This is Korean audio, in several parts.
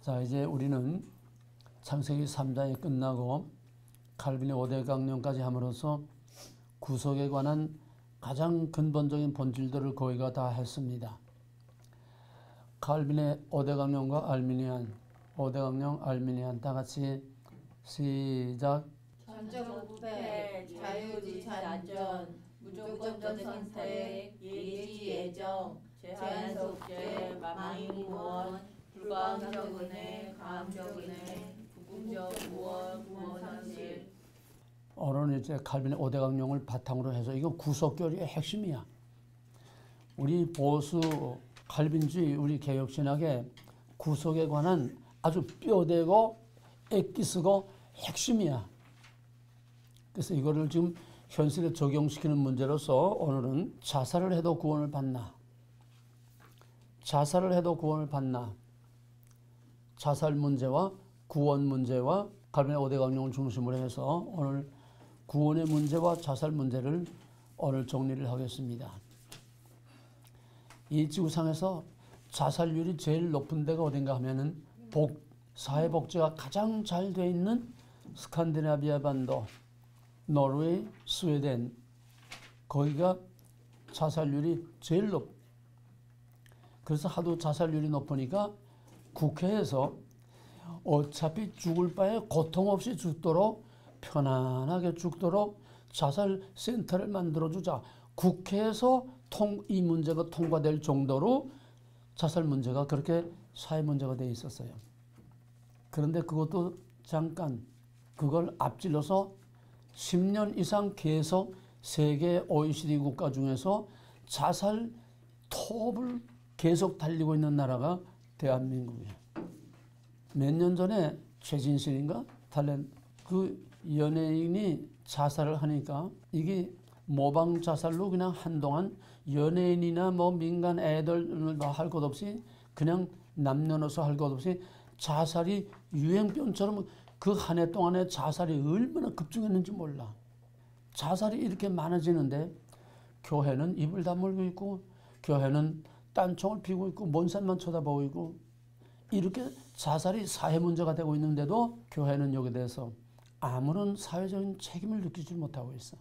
자, 이제 우리는 창세기 3장이 끝나고 칼빈의 5대 강령까지 함으로써 구속에 관한 가장 근본적인 본질들을 거의가 다 했습니다. 칼빈의 5대 강령과 알미니안, 5대 강령, 알미니안 다 같이 시작. 전적 부패, 자유주의 안전, 무조건적 선택, 예지 예정, 제한 속죄, 망임 구원, 불가항적 은혜, 가항적 은혜, 부궁적 구원, 구원 현실. 오늘은 이제 칼빈의 5대 강령을 바탕으로 해서 이건 구속교리의 핵심이야. 우리 보수 칼빈주의 우리 개혁신학의 구속에 관한 아주 뼈대고 액기스고 핵심이야. 그래서 이거를 지금 현실에 적용시키는 문제로서 오늘은 자살을 해도 구원을 받나? 자살을 해도 구원을 받나? 자살 문제와 구원 문제와 칼빈의 5대 강령을 중심으로 해서 오늘 구원의 문제와 자살 문제를 오늘 정리를 하겠습니다. 이 지구상에서 자살률이 제일 높은 데가 어딘가 하면은 사회복지가 가장 잘 돼 있는 스칸디나비아 반도, 노르웨이, 스웨덴, 거기가 자살률이 제일 높. 그래서 하도 자살률이 높으니까 국회에서 어차피 죽을 바에 고통 없이 죽도록 편안하게 죽도록 자살센터를 만들어주자. 국회에서 이 문제가 통과될 정도로 자살 문제가 그렇게 사회 문제가 돼 있었어요. 그런데 그것도 잠깐 그걸 앞질러서 10년 이상 계속 세계 OECD 국가 중에서 자살 톱을 계속 달리고 있는 나라가 대한민국이에요. 몇 년 전에 최진실인가? 그 연예인이 자살을 하니까 이게 모방 자살로 그냥 한동안 연예인이나 뭐 민간 애들 할 것 없이 그냥 남녀노소 할 것 없이 자살이 유행병처럼 그 한 해 동안에 자살이 얼마나 급증했는지 몰라. 자살이 이렇게 많아지는데 교회는 입을 다물고 있고 교회는 딴청을 피고 있고 먼 산만 쳐다보고 있고 이렇게 자살이 사회 문제가 되고 있는데도 교회는 여기에 대해서 아무런 사회적인 책임을 느끼지 못하고 있어.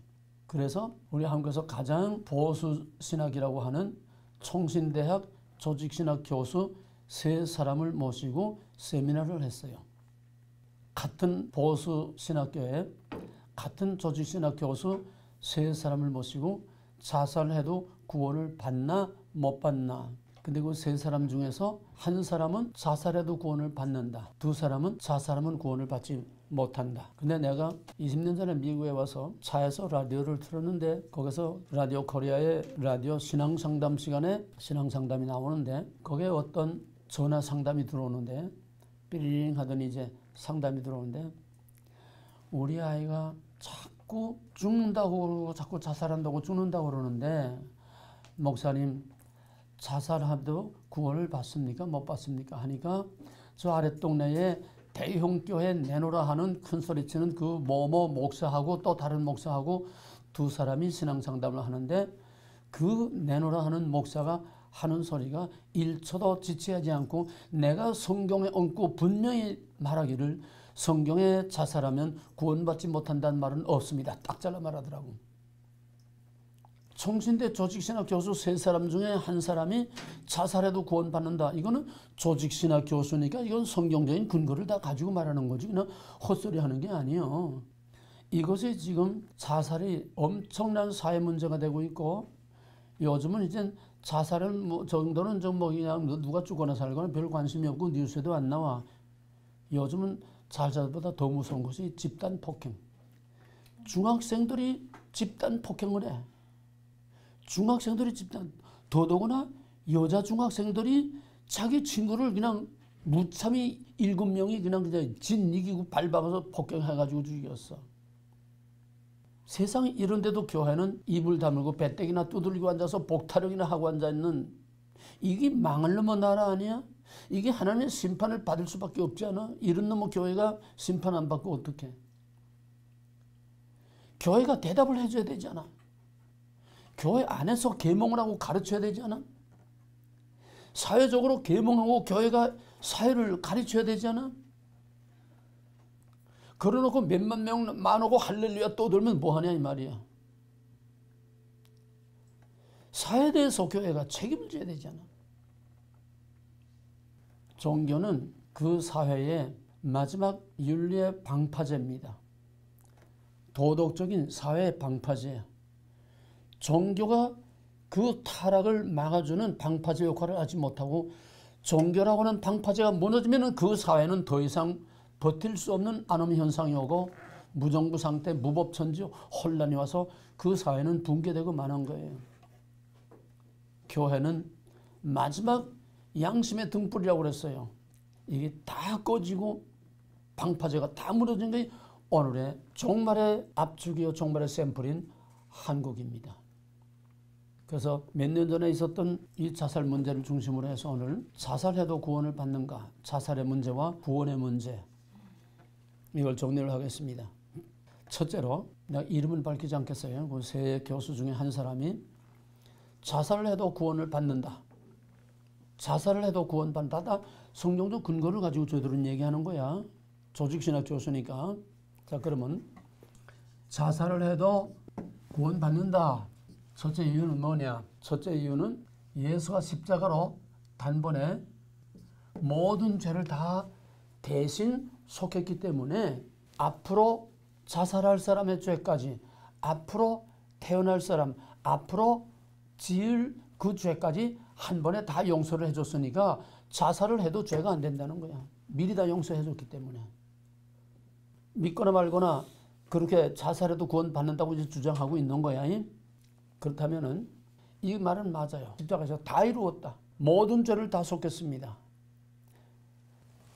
그래서 우리 한국에서 가장 보수 신학이라고 하는 총신대학 조직신학 교수 3사람을 모시고 세미나를 했어요. 같은 보수 신학교에 같은 조직신학 교수 3사람을 모시고 자살해도 구원을 받나 못 받나. 근데 그 3사람 중에서 한 사람은 자살해도 구원을 받는다. 2사람은 자살하면 구원을 받지 못한다. 근데 내가 20년 전에 미국에 와서 차에서 라디오를 틀었는데 거기서 라디오 코리아의 라디오 신앙상담 시간에 신앙상담이 나오는데 거기에 어떤 전화 상담이 들어오는데 삐리링 하더니 이제 상담이 들어오는데 우리 아이가 자꾸 죽는다고 그러고 자꾸 자살한다고 죽는다고 그러는데 목사님 자살해도 구원을 받습니까? 못 받습니까? 하니까 저 아랫동네에 대형 교회 내놓으라 하는 큰 소리치는 그 뭐뭐 목사하고 또 다른 목사하고 2사람이 신앙상담을 하는데 그 내놓으라 하는 목사가 하는 소리가 1초도 지체하지 않고 내가 성경에 얹고 분명히 말하기를 성경에 자살하면 구원받지 못한다는 말은 없습니다. 딱 잘라 말하더라고. 총신대 조직신학 교수 3사람 중에 한 사람이 자살해도 구원받는다. 이거는 조직신학 교수니까 이건 성경적인 근거를 다 가지고 말하는 거지. 그냥 헛소리 하는 게 아니에요. 이것이 지금 자살이 엄청난 사회 문제가 되고 있고 요즘은 이제 자살은 정도는 좀 그냥 누가 죽거나 살거나 별 관심이 없고 뉴스에도 안 나와. 요즘은 자살보다 더 무서운 것이 집단 폭행. 중학생들이 집단 폭행을 해. 중학생들이 더더구나 여자 중학생들이 자기 친구를 그냥 무참히 7명이 그냥 진 이기고 밟아서 폭행해가지고 죽였어. 세상에 이런데도 교회는 입을 다물고 배때기나 두들기고 앉아서 복타령이나 하고 앉아있는 이게 망할 놈의 나라 아니야? 이게 하나님의 심판을 받을 수밖에 없지 않아? 이런 놈의 교회가 심판 안 받고 어떡해? 교회가 대답을 해줘야 되잖아. 교회 안에서 계몽을 하고 가르쳐야 되지 않아? 사회적으로 계몽하고 교회가 사회를 가르쳐야 되잖아. 그러놓고 몇만 명만 오고 할렐루야 떠들면 뭐하냐 이 말이야. 사회에 대해서 교회가 책임을 져야 되잖아. 종교는 그 사회의 마지막 윤리의 방파제입니다. 도덕적인 사회의 방파제야. 종교가 그 타락을 막아주는 방파제 역할을 하지 못하고 종교라고 하는 방파제가 무너지면 그 사회는 더 이상 버틸 수 없는 아놈 현상이 오고 무정부 상태, 무법천지 혼란이 와서 그 사회는 붕괴되고 마는 거예요. 교회는 마지막 양심의 등불이라고 그랬어요. 이게 다 꺼지고 방파제가 다 무너진 게 오늘의 종말의 압축이요 종말의 샘플인 한국입니다. 그래서 몇 년 전에 있었던 이 자살 문제를 중심으로 해서 오늘 자살해도 구원을 받는가, 자살의 문제와 구원의 문제, 이걸 정리를 하겠습니다. 첫째로 내가 이름은 밝히지 않겠어요. 그 세 교수 중에 한 사람이 자살을 해도 구원을 받는다. 자살을 해도 구원받는다. 성경적 근거를 가지고 저들은 얘기하는 거야. 조직신학 교수니까. 자, 그러면 자살을 해도 구원받는다. 첫째 이유는 뭐냐? 첫째 이유는 예수가 십자가로 단번에 모든 죄를 다 대신 속했기 때문에 앞으로 자살할 사람의 죄까지, 앞으로 태어날 사람, 앞으로 지을 그 죄까지 한 번에 다 용서를 해줬으니까 자살을 해도 죄가 안 된다는 거야. 미리 다 용서해줬기 때문에. 믿거나 말거나 그렇게 자살해도 구원받는다고 이제 주장하고 있는 거야. 그렇다면은 이 말은 맞아요. 십자가에서 다 이루었다. 모든 죄를 다 속했습니다.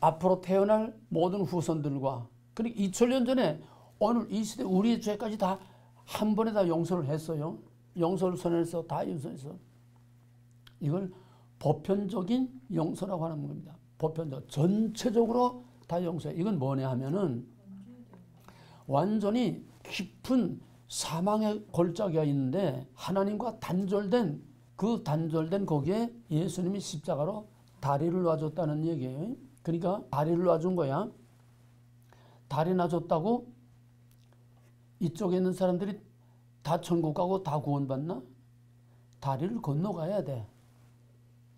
앞으로 태어날 모든 후손들과 그리고 2000년 전에 오늘 이 시대 우리의 죄까지 다 한 번에 다 용서를 했어요. 용서를 선언해서 다 용서해서 이걸 보편적인 용서라고 하는 겁니다. 보편적, 전체적으로 다 용서해. 이건 뭐냐 하면은 완전히 깊은 사망의 골짜기가 있는데 하나님과 단절된 그 단절된 거기에 예수님이 십자가로 다리를 놔줬다는 얘기예요. 그러니까 다리를 놔준 거야. 다리 놔줬다고 이쪽에 있는 사람들이 다 천국 가고 다 구원받나? 다리를 건너가야 돼.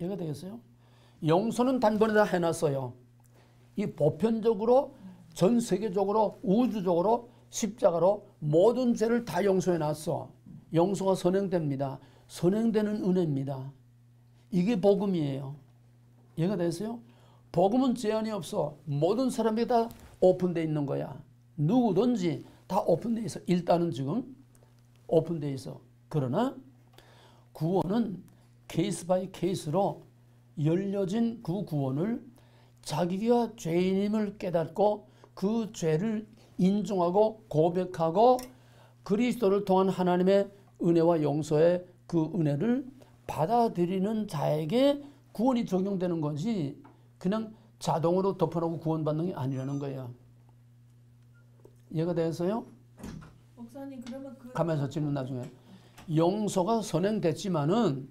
이해가 되겠어요? 용서는 단번에 다 해놨어요. 이 보편적으로 전 세계적으로 우주적으로 십자가로 모든 죄를 다 용서해놨어. 용서가 선행됩니다. 선행되는 은혜입니다. 이게 복음이에요. 이해가 되세요? 복음은 제한이 없어. 모든 사람에게 다 오픈되어 있는 거야. 누구든지 다 오픈되어 있어. 일단은 지금 오픈되어 있어. 그러나 구원은 케이스 바이 케이스로 열려진 그 구원을 자기가 죄인임을 깨닫고 그 죄를 인정하고 고백하고 그리스도를 통한 하나님의 은혜와 용서의 그 은혜를 받아들이는 자에게 구원이 적용되는 거지 그냥 자동으로 덮어놓고 구원받는 게 아니라는 거예요. 이해가 되겠어요? 목사님 그러면 가면서 질문 나중에. 용서가 선행됐지만은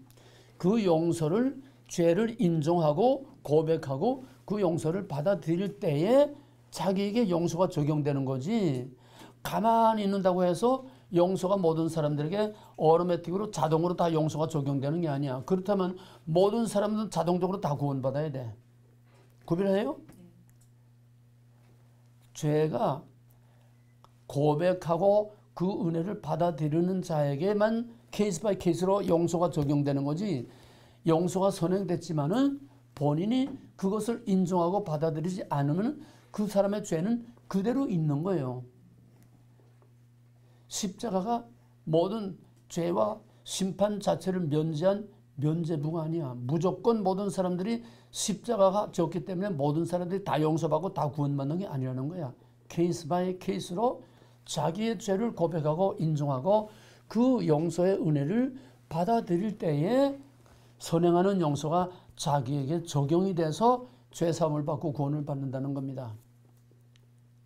그 용서를 죄를 인정하고 고백하고 그 용서를 받아들일 때에 자기에게 용서가 적용되는 거지 가만히 있는다고 해서 용서가 모든 사람들에게 오토매틱으로 자동으로 다 용서가 적용되는 게 아니야. 그렇다면 모든 사람들은 자동적으로 다 구원받아야 돼. 구별해요? 죄가 고백하고 그 은혜를 받아들이는 자에게만 케이스 바이 케이스로 용서가 적용되는 거지 용서가 선행됐지만은 본인이 그것을 인정하고 받아들이지 않으면 그 사람의 죄는 그대로 있는 거예요. 십자가가 모든 죄와 심판 자체를 면제한 면제부가 아니야. 무조건 모든 사람들이 십자가가 졌기 때문에 모든 사람들이 다 용서받고 다 구원받는 게 아니라는 거야. 케이스 바이 케이스로 자기의 죄를 고백하고 인정하고 그 용서의 은혜를 받아들일 때에 선행하는 용서가 자기에게 적용이 돼서 죄사함을 받고 구원을 받는다는 겁니다.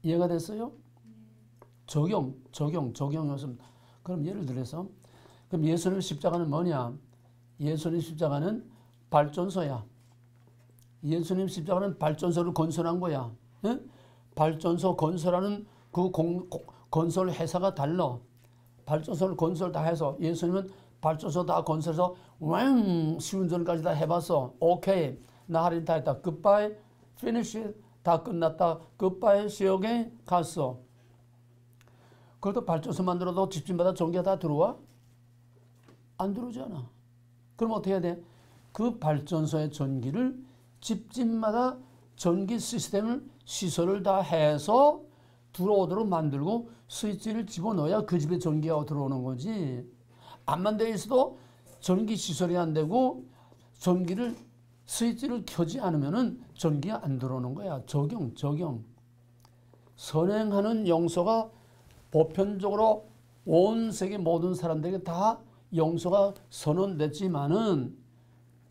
이해가 됐어요? 적용 요소. 그럼 예를 들어서 그럼 예수님 십자가는 뭐냐? 예수님 십자가는 발전소야. 예수님 십자가는 발전소를 건설한 거야. 예? 발전소 건설하는 그 건설 회사가 달라. 발전소를 건설 다 해서 예수님은 발전소 다 건설해서 왕 시운전까지 다 해봤어. 오케이. 나 할인 다 했다. 굿바이. 피니시. 다 끝났다. 굿바이. 시어게 갔어. 그래도 발전소 만들어도 집집마다 전기가 다 들어와? 안 들어오잖아. 그럼 어떻게 해야 돼? 그 발전소의 전기를 집집마다 전기 시스템을 시설을 다 해서 들어오도록 만들고 스위치를 집어넣어야 그 집에 전기가 들어오는 거지. 안만 돼 있어도 전기 시설이 안 되고 전기를 스위치를 켜지 않으면은 전기가 안 들어오는 거야. 적용. 선행하는 영소가 보편적으로 온 세계 모든 사람들에게 다 영소가 선언됐지만은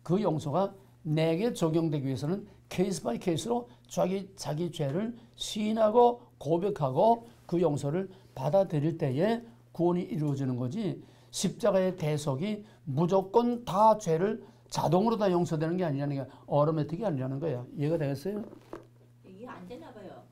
그 영소가 내게 적용되기 위해서는 케이스 바이 케이스로 자기 죄를 시인하고 고백하고 그 용서를 받아들일 때에 구원이 이루어지는 거지. 십자가의 대속이 무조건 다 죄를 자동으로 다 용서되는 게 아니라는 게 어로매틱이 아니라는 거야. 이해가 되겠어요? 이게 안 되나 봐요.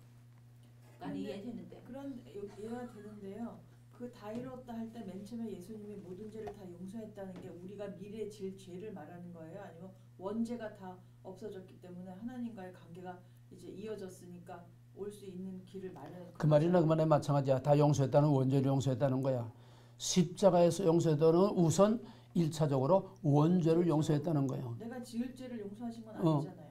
난 이해되는데. 그런 이해가 되는데요. 그 다 이뤘다 할 때 맨 처음에 예수님이 모든 죄를 다 용서했다는 게 우리가 미래에 질 죄를 말하는 거예요? 아니면 원죄가 다 없어졌기 때문에 하나님과의 관계가 이제 이어졌으니까 올 수 있는 길을 마련했다. 그 말이나 그 말에 마찬가지야. 다 용서했다는 원죄를 용서했다는 거야. 십자가에서 용서했다는 우선 1차적으로 원죄를 용서했다는 거예요. 내가 지을 죄를 용서하신 건 아니잖아요.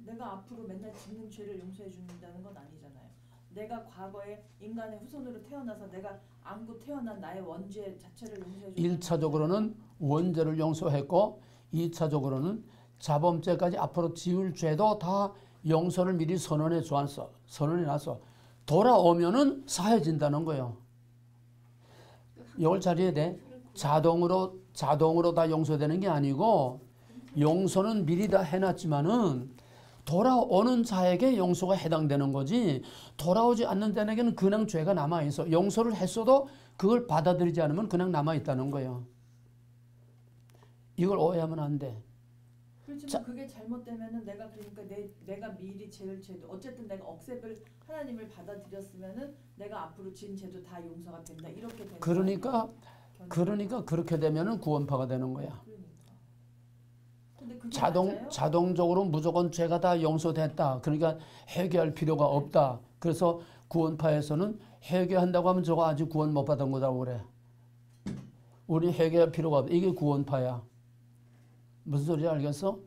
내가 앞으로 맨날 짓는 죄를 용서해 준다는 건 아니잖아요. 내가 과거에 인간의 후손으로 태어나서 내가 안고 태어난 나의 원죄 자체를 용서해 준다는 1차적으로는 원죄를 용서했고 2차적으로는 자범죄까지 앞으로 지을 죄도 다 용서를 미리 선언해 놨어. 돌아오면은 사해진다는 거예요. 이걸 잘 이해야 돼. 자동으로 다 용서되는 게 아니고 용서는 미리 다 해놨지만은 돌아오는 자에게 용서가 해당되는 거지 돌아오지 않는 자에게는 그냥 죄가 남아있어. 용서를 했어도 그걸 받아들이지 않으면 그냥 남아있다는 거예요. 이걸 오해하면 안 돼. 그렇지만 그게 잘못되면은 내가 그러니까 내가 미리 지을 죄도 어쨌든 내가 억셉을 하나님을 받아들였으면은 내가 앞으로 지은 죄도 다 용서가 된다 이렇게 되는 그러니까 그렇게 되면은 구원파가 되는 거야. 근데 그게 맞아요? 자동적으로 무조건 죄가 다 용서됐다. 그러니까 회개할 필요가 없다. 그래서 구원파에서는 회개한다고 하면 저거 아직 구원 못 받은 거라고 그래. 우리 회개할 필요가 없다. 이게 구원파야. 무슨 소리인지 알겠어?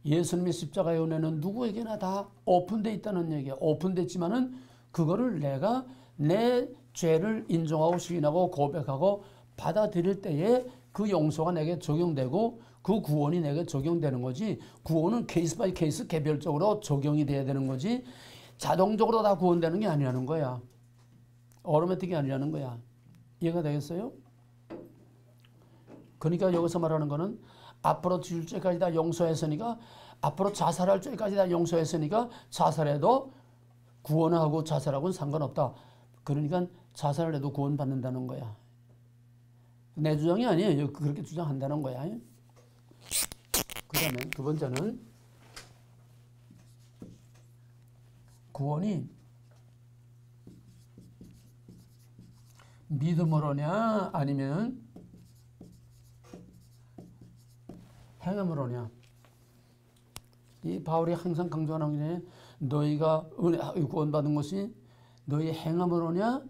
예수님의 십자가의 은혜는 누구에게나 다 오픈되어 있다는 얘기야. 오픈됐지만은 그거를 내가 내 죄를 인정하고 시인하고 고백하고 받아들일 때에 그 용서가 내게 적용되고 그 구원이 내게 적용되는 거지. 구원은 케이스 바이 케이스 개별적으로 적용이 돼야 되는 거지. 자동적으로 다 구원되는 게 아니라는 거야. 어로매틱이 아니라는 거야. 이해가 되겠어요? 그러니까 여기서 말하는 거는 앞으로 지을 죄까지 다 용서했으니까 앞으로 자살할 죄까지 다 용서했으니까 자살해도 구원하고 자살하고는 상관없다. 그러니까 자살을 해도 구원받는다는 거야. 내 주장이 아니에요. 그렇게 주장한다는 거야. 그 다음에 두 번째는 구원이 믿음으로냐 아니면 행함으로냐. 이 바울이 항상 강조하는 게 너희가 구원받은 것이 너희 행함으로냐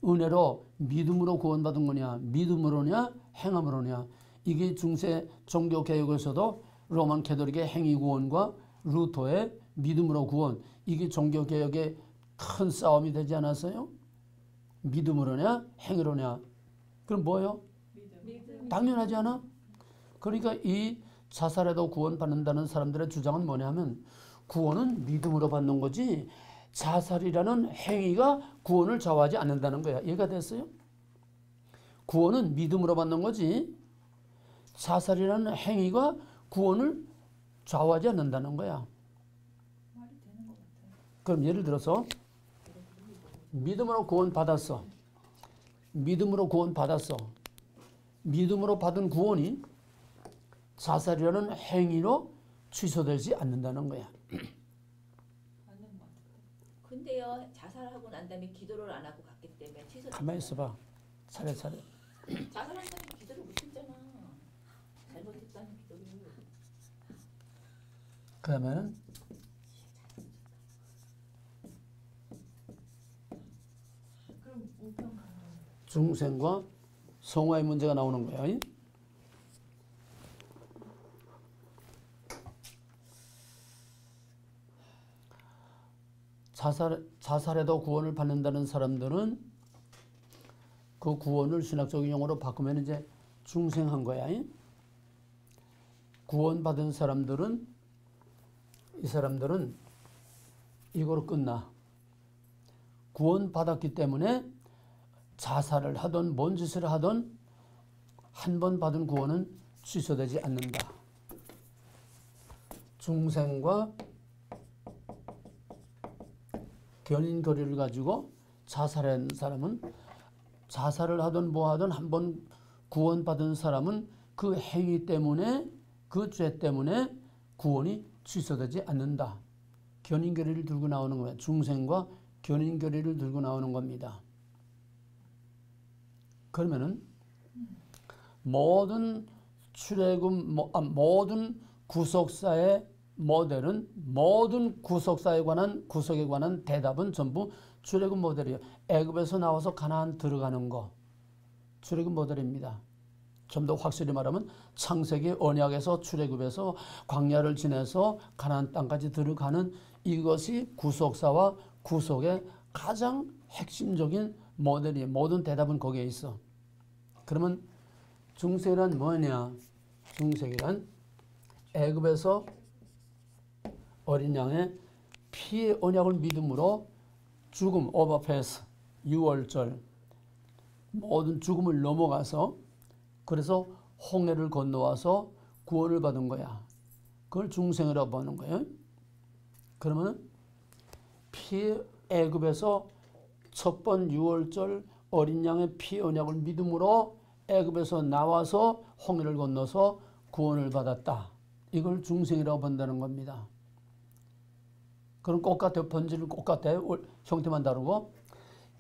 은혜로 믿음으로 구원받은 거냐 믿음으로냐 행함으로냐. 이게 중세 종교개혁에서도 로만 캐톨릭의 행위구원과 루터의 믿음으로 구원 이게 종교개혁의 큰 싸움이 되지 않았어요? 믿음으로냐 행위로냐. 그럼 뭐예요? 믿음. 당연하지 않아? 그러니까 이 자살해도 구원받는다는 사람들의 주장은 뭐냐면 구원은 믿음으로 받는 거지 자살이라는 행위가 구원을 좌우하지 않는다는 거야. 이해가 됐어요? 구원은 믿음으로 받는 거지 자살이라는 행위가 구원을 좌우하지 않는다는 거야. 말이 되는 것 같아요. 그럼 예를 들어서 믿음으로 구원받았어. 믿음으로 구원받았어. 믿음으로 받은 구원이 자살이라는 행위로 취소되지 않는다는 거야. 맞는 것 같아요. 근데요 자살하고 난 다음에 기도를 안 하고 갔기 때문에 취소. 가만히 있어봐. 차례차례. 자살한 다음에 기도를 못했잖아. 잘못했다는 기도를. 그러면은 그럼 우편 가는 중생과 성화의 문제가 나오는 거야. 자살해도 구원을 받는다는 사람들은 그 구원을 신학적인 용어로 바꾸면 이제 중생한 거야. 구원받은 사람들은 이 사람들은 이거로 끝나. 구원받았기 때문에 자살을 하든 뭔 짓을 하든 한 번 받은 구원은 취소되지 않는다. 중생과 견인거리를 가지고 자살한 사람은 자살을 하든 뭐 하든 한 번 구원받은 사람은 그 행위 때문에 그 죄 때문에 구원이 취소되지 않는다. 견인거리를 들고 나오는 거예요. 중생과 견인거리를 들고 나오는 겁니다. 그러면은 모든 출애굽 모든 구속사의 모델은 모든 구속사에 관한 구속에 관한 대답은 전부 출애굽 모델이에요. 애굽에서 나와서 가나안 들어가는 거 출애굽 모델입니다. 좀 더 확실히 말하면 창세기 언약에서 출애굽에서 광야를 지내서 가나안 땅까지 들어가는 이것이 구속사와 구속의 가장 핵심적인 모델이에요. 모든 대답은 거기에 있어. 그러면 중생이란 뭐냐? 중생이란 애굽에서 어린 양의 피의 언약을 믿음으로 죽음, 오버패스, 유월절 모든 죽음을 넘어가서 그래서 홍해를 건너와서 구원을 받은 거야. 그걸 중생이라고 하는 거예요. 그러면 피의 애굽에서 첫 번 유월절 어린 양의 피 언약을 믿음으로 애굽에서 나와서 홍해를 건너서 구원을 받았다. 이걸 중생이라고 본다는 겁니다. 그럼 똑같아. 본질은 똑같아. 형태만 다르고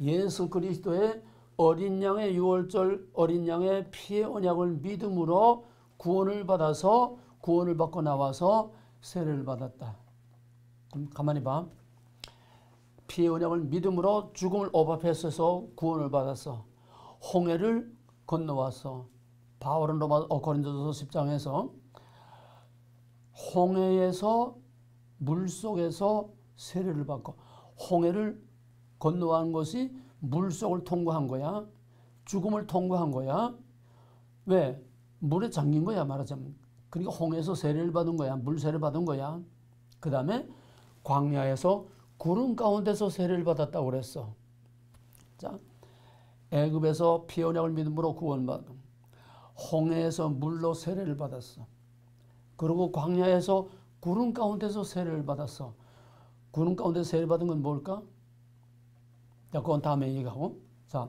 예수 그리스도의 어린 양의 유월절 어린 양의 피의 언약을 믿음으로 구원을 받아서 구원을 받고 나와서 세례를 받았다. 그럼 가만히 봐. 피의 언약을 믿음으로 죽음을 오버패스해서 구원을 받았어. 홍해를 건너왔어. 바울은 고린도서 10장에서 홍해에서 물속에서 세례를 받고 홍해를 건너간 것이 물속을 통과한 거야. 죽음을 통과한 거야. 왜? 물에 잠긴 거야 말하자면. 그러니까 홍해에서 세례를 받은 거야. 물세례를 받은 거야. 그 다음에 광야에서 구름 가운데서 세례를 받았다고 그랬어. 자, 애굽에서 피 언약을 믿음으로 구원받음. 홍해에서 물로 세례를 받았어. 그리고 광야에서 구름 가운데서 세례를 받았어. 구름 가운데서 세례를 받은 건 뭘까? 자, 그건 다음에 얘기하고. 자,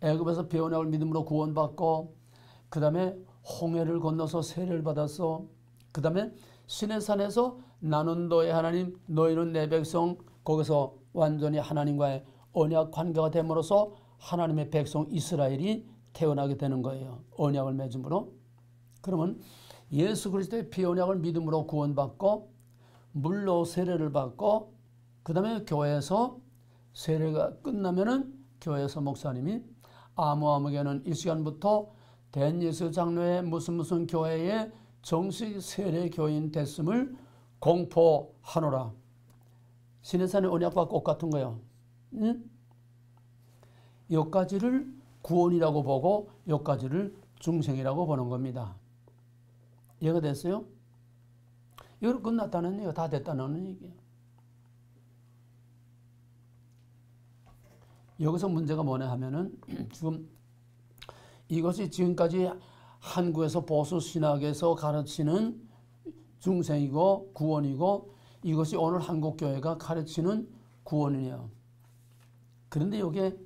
애굽에서 피 언약을 믿음으로 구원받고 그 다음에 홍해를 건너서 세례를 받았어. 그 다음에 시내산에서 나는 너의 하나님 너희는 내 백성 거기서 완전히 하나님과의 언약 관계가 됨으로써 하나님의 백성 이스라엘이 태어나게 되는 거예요. 언약을 맺음으로. 그러면 예수 그리스도의 피 언약을 믿음으로 구원받고 물로 세례를 받고 그 다음에 교회에서 세례가 끝나면은 교회에서 목사님이 아무개는 이 시간부터 댄예수 장로의 무슨 교회에 정식 세례 교인 됐음을 공포하노라. 시내산의 언약과 똑같은 거예요. 응? 여기까지를 구원이라고 보고 여기까지를 중생이라고 보는 겁니다. 이해가 됐어요? 이거 끝났다는 얘기가 다 됐다는 얘기예요. 여기서 문제가 뭐냐 하면은 지금 이것이 지금까지 한국에서 보수 신학에서 가르치는 중생이고 구원이고 이것이 오늘 한국 교회가 가르치는 구원이에요. 그런데 여기에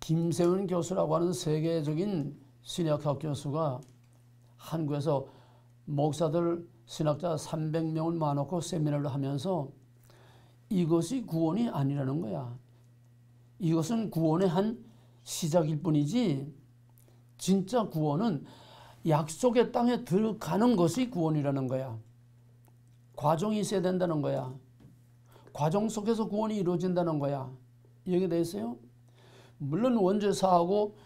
김세훈 교수라고 하는 세계적인 신약학 교수가 한국에서 목사들 신학자 300명을 모아놓고 세미나를 하면서 이것이 구원이 아니라는 거야. 이것은 구원의 한 시작일 뿐이지 진짜 구원은 약속의 땅에 들어가는 것이 구원이라는 거야. 과정이 있어야 된다는 거야. 과정 속에서 구원이 이루어진다는 거야. 이해되세요? 물론 원죄사하고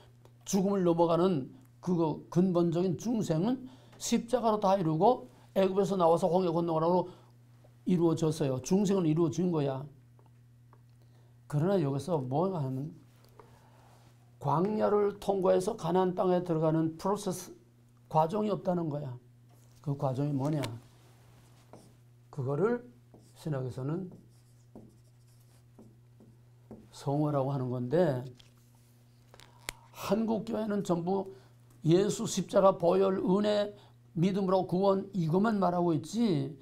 죽음을 넘어가는 그 근본적인 중생은 십자가로 다 이루고 애굽에서 나와서 홍해 건너가라고 이루어졌어요. 중생은 이루어진 거야. 그러나 여기서 뭐가 하면 광야를 통과해서 가나안 땅에 들어가는 프로세스 과정이 없다는 거야. 그 과정이 뭐냐? 그거를 신학에서는 성화라고 하는 건데 한국 교회는 전부 예수 십자가 보혈 은혜 믿음으로 구원 이것만 말하고 있지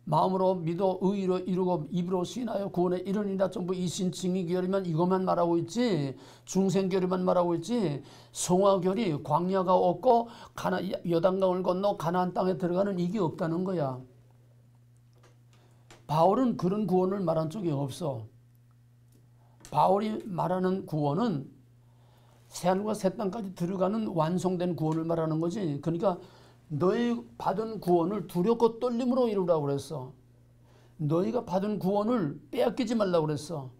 마음으로 믿어 의로 이루고 입으로 신하여 구원에 이르니라 전부 이신칭의교리만 이것만 말하고 있지 중생교리만 말하고 있지 성화교리 광야가 없고 여단강을 건너 가나안 땅에 들어가는 이게 없다는 거야. 바울은 그런 구원을 말한 적이 없어. 바울이 말하는 구원은 새하늘과 새 땅까지 들어가는 완성된 구원을 말하는 거지. 그러니까 너희 받은 구원을 두렵고 떨림으로 이루라고 그랬어. 너희가 받은 구원을 빼앗기지 말라고 그랬어.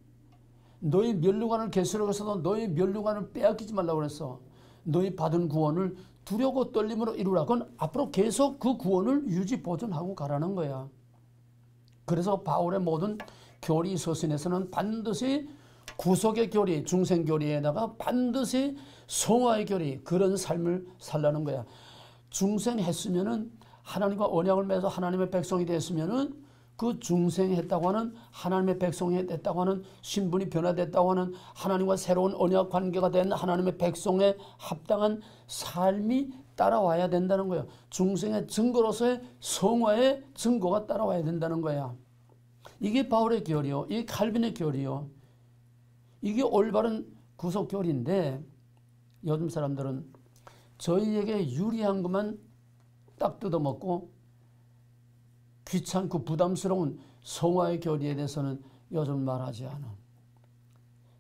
너희 면류관을 개수록에서도 너희 면류관을 빼앗기지 말라고 그랬어. 너희 받은 구원을 두렵고 떨림으로 이루라. 그건 앞으로 계속 그 구원을 유지 보존하고 가라는 거야. 그래서 바울의 모든 교리 서신에서는 반드시 구속의 교리, 중생 교리에다가 반드시 성화의 교리 그런 삶을 살라는 거야. 중생했으면은 하나님과 언약을 맺어 하나님의 백성이 됐으면은 그 중생했다고 하는 하나님의 백성이 됐다고 하는 신분이 변화됐다고 하는 하나님과 새로운 언약 관계가 된 하나님의 백성에 합당한 삶이 따라와야 된다는 거예요. 중생의 증거로서의 성화의 증거가 따라와야 된다는 거야. 이게 바울의 교리요. 이게 칼빈의 교리요. 이게 올바른 구속 교리인데 요즘 사람들은 저희에게 유리한 것만 딱 뜯어먹고 귀찮고 부담스러운 성화의 교리에 대해서는 요즘 말하지 않아.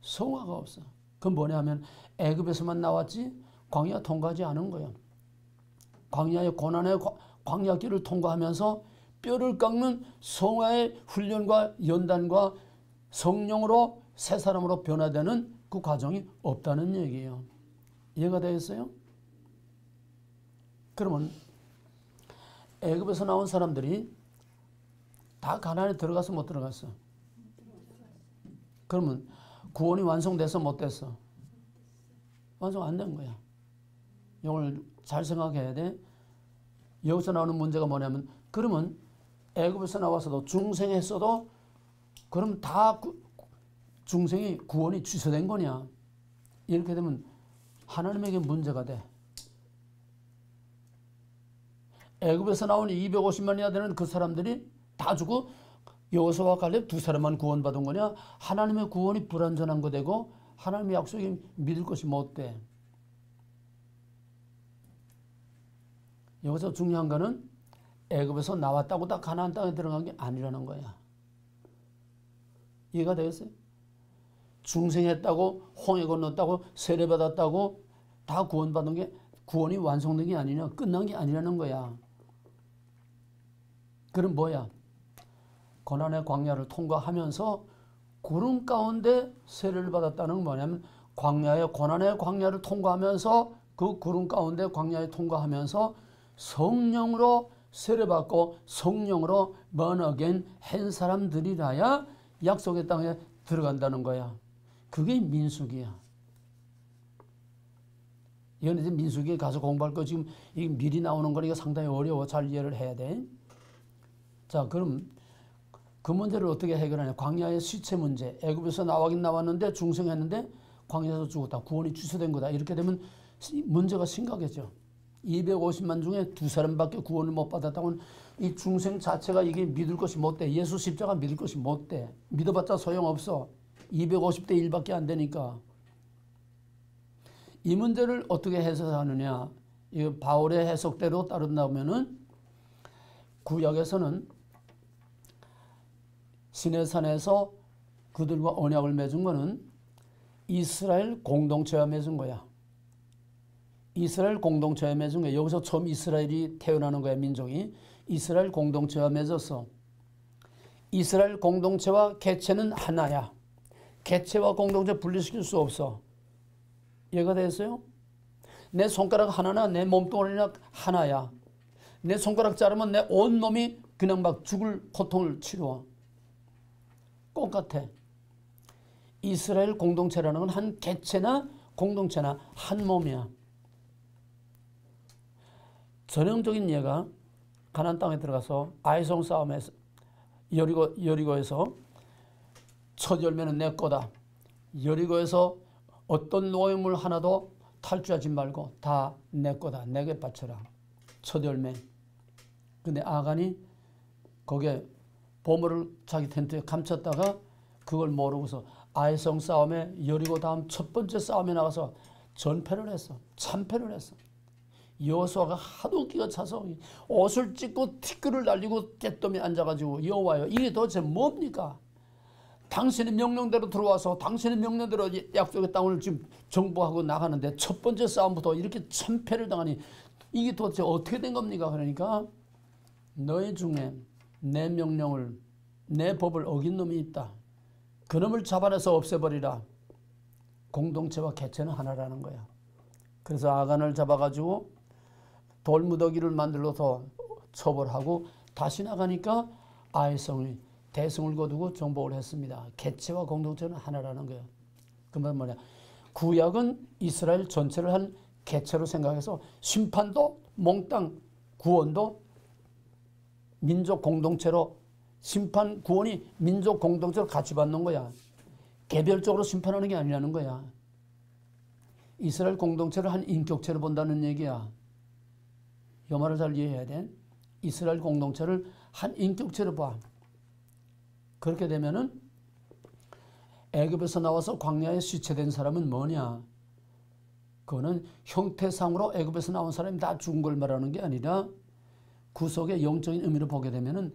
성화가 없어. 그건 뭐냐 하면 애굽에서만 나왔지 광야 통과하지 않은 거야. 광야의 고난의 광야길을 통과하면서 뼈를 깎는 성화의 훈련과 연단과 성령으로 새 사람으로 변화되는 그 과정이 없다는 얘기예요. 이해가 되겠어요? 그러면 애굽에서 나온 사람들이 다 가나안에 들어가서 못 들어갔어. 그러면 구원이 완성돼서 못 됐어. 완성 안 된 거야. 이걸 잘 생각해야 돼. 여기서 나오는 문제가 뭐냐면 그러면 애굽에서 나와서도 중생했어도 그럼 다 중생이 구원이 취소된 거냐? 이렇게 되면 하나님에게 문제가 돼. 애굽에서 나온 250만이나 되는 그 사람들이 다 죽고 여호수아와 갈렙 두 사람만 구원받은 거냐? 하나님의 구원이 불완전한 거 되고 하나님의 약속이 믿을 것이 못 돼. 여기서 중요한 거는 애굽에서 나왔다고 다 가나안 땅에 들어간 게 아니라는 거야. 이해가 되겠어요? 중생했다고 홍해 건넜다고 세례받았다고 다 구원받은 게 구원이 완성된 게 아니냐 끝난 게 아니라는 거야. 그럼 뭐야? 고난의 광야를 통과하면서 구름 가운데 세례를 받았다는 건 뭐냐면 광야의 고난의 광야를 통과하면서 그 구름 가운데 광야에 통과하면서 성령으로 세례받고 성령으로 born again 한 사람들이라야 약속의 땅에 들어간다는 거야. 그게 민수기야. 이건 이제 민수기에 가서 공부할 거 지금 미리 나오는 거니까 상당히 어려워. 잘 이해를 해야 돼. 자, 그럼 그 문제를 어떻게 해결하냐? 광야의 시체 문제. 애굽에서 나가긴 나왔는데 중생했는데 광야에서 죽었다. 구원이 취소된 거다. 이렇게 되면 문제가 심각해져. 250만 중에 두 사람밖에 구원을 못 받았다고는 이 중생 자체가 이게 믿을 것이 못 돼. 예수 십자가 믿을 것이 못 돼. 믿어봤자 소용없어. 250대 1밖에 안 되니까. 이 문제를 어떻게 해석하느냐? 이 바울의 해석대로 따른다면은 구약에서는 시내산에서 그들과 언약을 맺은 거는 이스라엘 공동체와 맺은 거야. 이스라엘 공동체와 맺은 거야. 여기서 처음 이스라엘이 태어나는 거야. 민족이 이스라엘 공동체와 맺었어. 이스라엘 공동체와 개체는 하나야. 개체와 공동체 분리시킬 수 없어. 이해가 됐어요? 내 손가락 하나나 내 몸뚱아리나 하나야. 내 손가락 자르면 내 온몸이 그냥 막 죽을 고통을 치루어. 똑같아. 이스라엘 공동체라는 건 한 개체나 공동체나 한 몸이야. 전형적인 예가 가나안 땅에 들어가서 아이성 싸움에서 여리고에서 첫 열매는 내 거다. 여리고에서 어떤 노예물 하나도 탈주하지 말고 다 내 거다. 내게 바쳐라. 첫 열매. 근데 아간이 거기에 보물을 자기 텐트에 감췄다가 그걸 모르고서 아이성 싸움에 여리고 다음 첫 번째 싸움에 나가서 전패를 했어. 참패를 했어. 여호수아가 하도 기가 차서 옷을 찢고 티끌을 날리고 떼더미 앉아가지고 여호와여 이게 도대체 뭡니까? 당신의 명령대로 들어와서 당신의 명령대로 약속의 땅을 지금 정복하고 나가는데 첫 번째 싸움부터 이렇게 참패를 당하니 이게 도대체 어떻게 된 겁니까? 그러니까 너희 중에 내 명령을 내 법을 어긴 놈이 있다. 그놈을 잡아내서 없애버리라. 공동체와 개체는 하나라는 거야. 그래서 아간을 잡아가지고 돌무더기를 만들어서 처벌하고 다시 나가니까 아이성이 대성을 거두고 정복을 했습니다. 개체와 공동체는 하나라는 거예요. 그 말은 뭐냐? 구약은 이스라엘 전체를 한 개체로 생각해서 심판도 몽땅 구원도 민족 공동체로 심판 구원이 민족 공동체로 같이 받는 거야. 개별적으로 심판하는 게 아니라는 거야. 이스라엘 공동체를 한 인격체로 본다는 얘기야. 이 말을 잘 이해해야 돼. 이스라엘 공동체를 한 인격체로 봐. 그렇게 되면은 애굽에서 나와서 광야에 시체된 사람은 뭐냐? 그거는 형태상으로 애굽에서 나온 사람이 다 죽은 걸 말하는 게 아니라 구속의 영적인 의미를 보게 되면은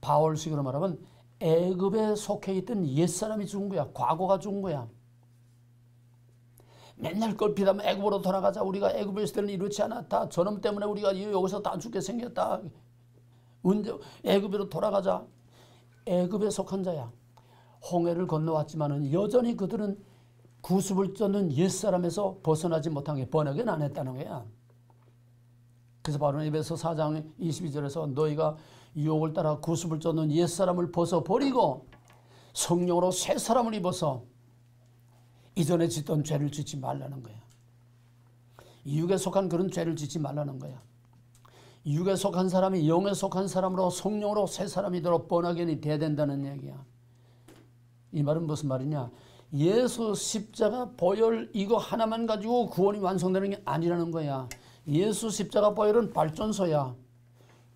바울식으로 말하면 애굽에 속해 있던 옛사람이 죽은 거야. 과거가 죽은 거야. 맨날 껄핏하면 애굽으로 돌아가자. 우리가 애굽에 있을 때는 이렇지 않았다. 저놈 때문에 우리가 여기서 다 죽게 생겼다. 애굽으로 돌아가자. 애굽에 속한 자야. 홍해를 건너왔지만은 여전히 그들은 구습을 쫓는 옛사람에서 벗어나지 못한 게 번역은 안 했다는 거야. 그래서 바로 에베소 4장 22절에서 너희가 유혹을 따라 구습을 쫓는 옛사람을 벗어버리고 성령으로 새 사람을 입어서 이전에 짓던 죄를 짓지 말라는 거야. 육에 속한 그런 죄를 짓지 말라는 거야. 육에 속한 사람이 영에 속한 사람으로 성령으로 새 사람이 되도록 번하게 돼야 된다는 얘기야. 이 말은 무슨 말이냐? 예수 십자가 보혈 이거 하나만 가지고 구원이 완성되는 게 아니라는 거야. 예수 십자가 보혈은 발전소야.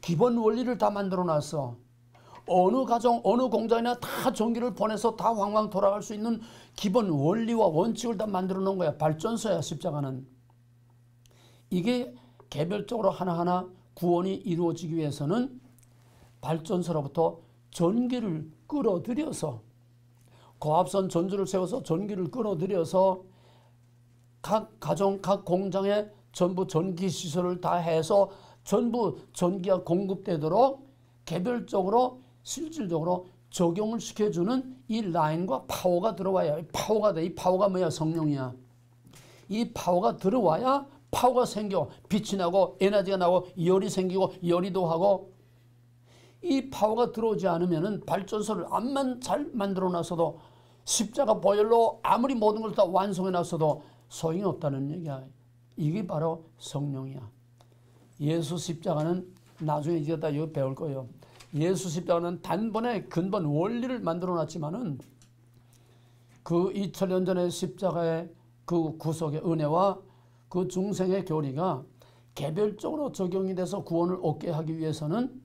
기본 원리를 다 만들어 놨어. 어느 가정, 어느 공장이나 다 전기를 보내서 다 왕왕 돌아갈 수 있는 기본 원리와 원칙을 다 만들어 놓은 거야. 발전소야, 십자가는. 이게 개별적으로 하나하나 구원이 이루어지기 위해서는 발전소로부터 전기를 끌어들여서 고압선 전주를 세워서 전기를 끌어들여서 각 가정, 각 공장에 전부 전기 시설을 다 해서 전부 전기가 공급되도록 개별적으로 실질적으로 적용을 시켜주는 이 라인과 파워가 들어와야 파워가 돼. 이 파워가 뭐야? 성령이야. 이 파워가 들어와야 파워가 생겨. 빛이 나고 에너지가 나고 열이 생기고 열이도 하고 이 파워가 들어오지 않으면은 발전소를 암만 잘 만들어 놨어도 십자가 보혈로 아무리 모든 걸 다 완성해 놨어도 소용이 없다는 얘기야. 이게 바로 성령이야. 예수 십자가는 나중에 이제 다 이거 배울 거예요. 예수 십자가는 단번에 근본 원리를 만들어 놨지만은 그 2000년 전의 십자가의 그 구속의 은혜와 그 중생의 교리가 개별적으로 적용이 돼서 구원을 얻게 하기 위해서는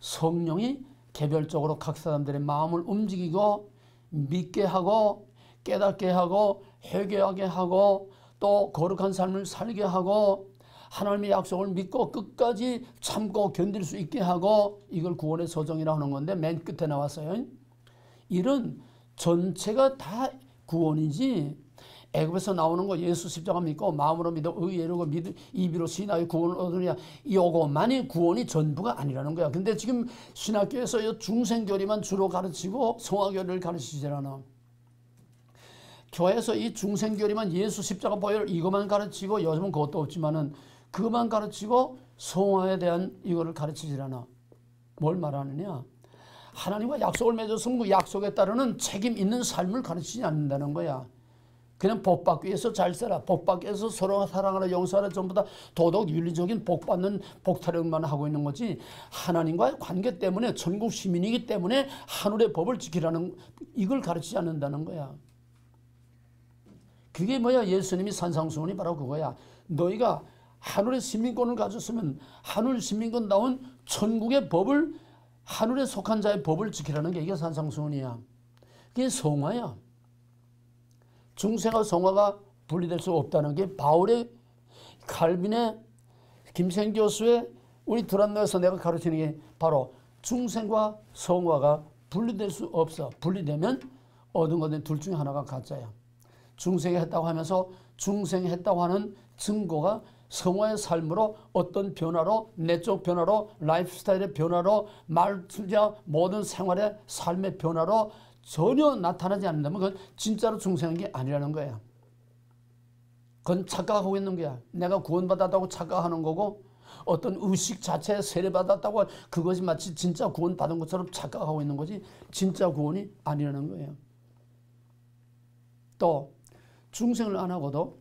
성령이 개별적으로 각 사람들의 마음을 움직이고 믿게 하고 깨닫게 하고 회개하게 하고 또 거룩한 삶을 살게 하고 하나님의 약속을 믿고 끝까지 참고 견딜 수 있게 하고 이걸 구원의 서정이라고 하는 건데 맨 끝에 나왔어요. 이런 전체가 다 구원이지 애굽에서 나오는 거 예수 십자가 믿고 마음으로 믿어 의외로 입으로 신하여 구원을 얻으냐 이거만이 구원이 전부가 아니라는 거야. 근데 지금 신학교에서 이 중생교리만 주로 가르치고 성화교리를 가르치질 않아. 교회에서 이 중생교리만 예수 십자가 보혈 이것만 가르치고 요즘은 그것도 없지만은 그것만 가르치고 성화에 대한 이거를 가르치질 않아. 뭘 말하느냐? 하나님과 약속을 맺어서 그 약속에 따르는 책임 있는 삶을 가르치지 않는다는 거야. 그냥 복 받기 위해서 잘 살아. 복 받기 위해서 서로 사랑하라 용서하라 전부 다 도덕 윤리적인 복 받는 복 타령만 하고 있는 거지. 하나님과의 관계 때문에 천국 시민이기 때문에 하늘의 법을 지키라는 이걸 가르치지 않는다는 거야. 그게 뭐야? 예수님이 산상수훈이 바로 그거야. 너희가 하늘의 시민권을 가졌으면 하늘 시민권다운 천국의 법을 하늘에 속한 자의 법을 지키라는 게 이게 산상수훈이야. 그게 성화야. 중생과 성화가 분리될 수 없다는 게 바울의 칼빈의 김생 교수의 우리 드란노에서 내가 가르치는 게 바로 중생과 성화가 분리될 수 없어. 분리되면 얻은 것은 둘 중에 하나가 가짜야. 중생이 했다고 하면서 중생이 했다고 하는 증거가 성화의 삶으로 어떤 변화로 내적 변화로 라이프스타일의 변화로 말투자 모든 생활의 삶의 변화로 전혀 나타나지 않는다면 그건 진짜로 중생인 게 아니라는 거야. 그건 착각하고 있는 거야. 내가 구원받았다고 착각하는 거고 어떤 의식 자체에 세례받았다고 그것이 마치 진짜 구원받은 것처럼 착각하고 있는 거지 진짜 구원이 아니라는 거예요. 또 중생을 안 하고도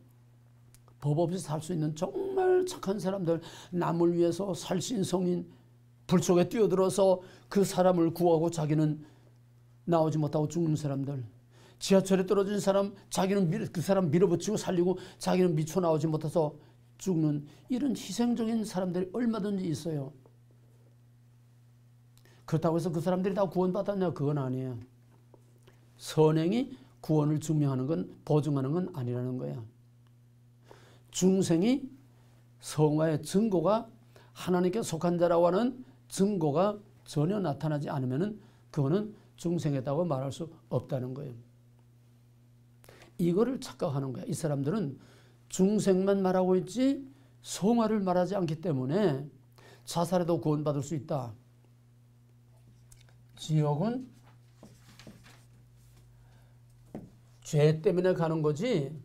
법 없이 살 수 있는 정말 착한 사람들, 남을 위해서 살신성인 불 속에 뛰어들어서 그 사람을 구하고 자기는 나오지 못하고 죽는 사람들, 지하철에 떨어진 사람 자기는 그 사람 밀어붙이고 살리고 자기는 미쳐 나오지 못해서 죽는 이런 희생적인 사람들이 얼마든지 있어요. 그렇다고 해서 그 사람들이 다 구원받았냐? 그건 아니에요. 선행이 구원을 증명하는 건 보증하는 건 아니라는 거야. 중생이 성화의 증거가 하나님께 속한 자라고 하는 증거가 전혀 나타나지 않으면 그거는 중생이다고 말할 수 없다는 거예요. 이거를 착각하는 거야. 이 사람들은 중생만 말하고 있지 성화를 말하지 않기 때문에 자살해도 구원받을 수 있다. 지옥은 죄 때문에 가는 거지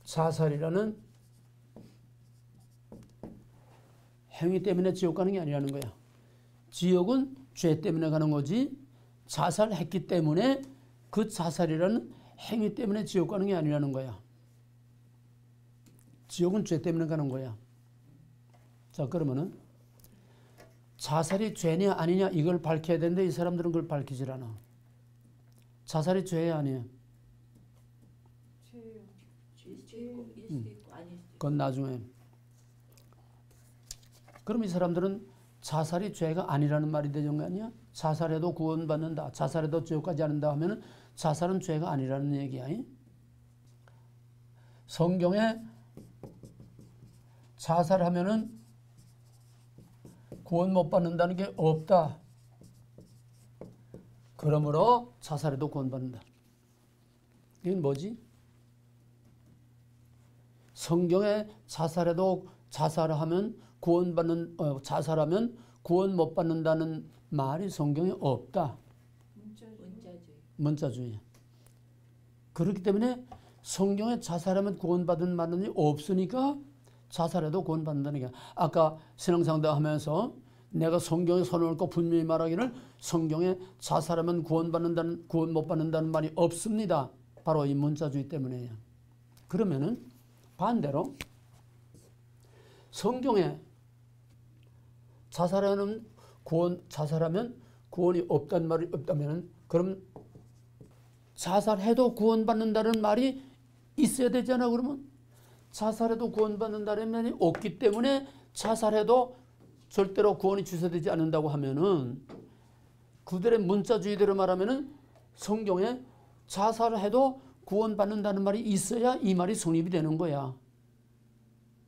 자살이라는 행위 때문에 지옥 가는 게 아니라는 거야. 지옥은 죄 때문에 가는 거지 자살했기 때문에 그 자살이라는 행위 때문에 지옥 가는 게 아니라는 거야. 지옥은 죄 때문에 가는 거야. 자, 그러면은 자살이 죄냐 아니냐 이걸 밝혀야 되는데 이 사람들은 그걸 밝히질 않아. 자살이 죄야 아니야? 죄예요. 있을 수도 있고 아닐 수도 있고. 그건 나중에. 그럼 이 사람들은 자살이 죄가 아니라는 말이 되는 거 아니야? 자살해도 구원받는다. 자살해도 지옥 가지 않는다 하면은 자살은 죄가 아니라는 얘기야. 성경에 자살하면은 구원 못 받는다는 게 없다. 그러므로 자살해도 구원받는다. 이건 뭐지? 성경에 자살하면 자살하면 구원 못 받는다는 말이 성경에 없다. 문자주의. 그렇기 때문에 성경에 자살하면 구원받는 말은 없으니까 자살해도 구원받는다는 게 아까 신앙상담 하면서 내가 성경에 손을 얹고 분명히 말하기를 성경에 자살하면 구원 못 받는다는 말이 없습니다. 바로 이 문자주의 때문에요. 그러면은 반대로 성경에 자살하면 구원이 없다는 말이 없다면 그럼 자살해도 구원받는다는 말이 있어야 되잖아. 그러면 자살해도 구원받는다는 말이 없기 때문에 자살해도 절대로 구원이 주셔되지 않는다고 하면은 그들의 문자주의대로 말하면은 성경에 자살해도 구원받는다는 말이 있어야 이 말이 성립이 되는 거야.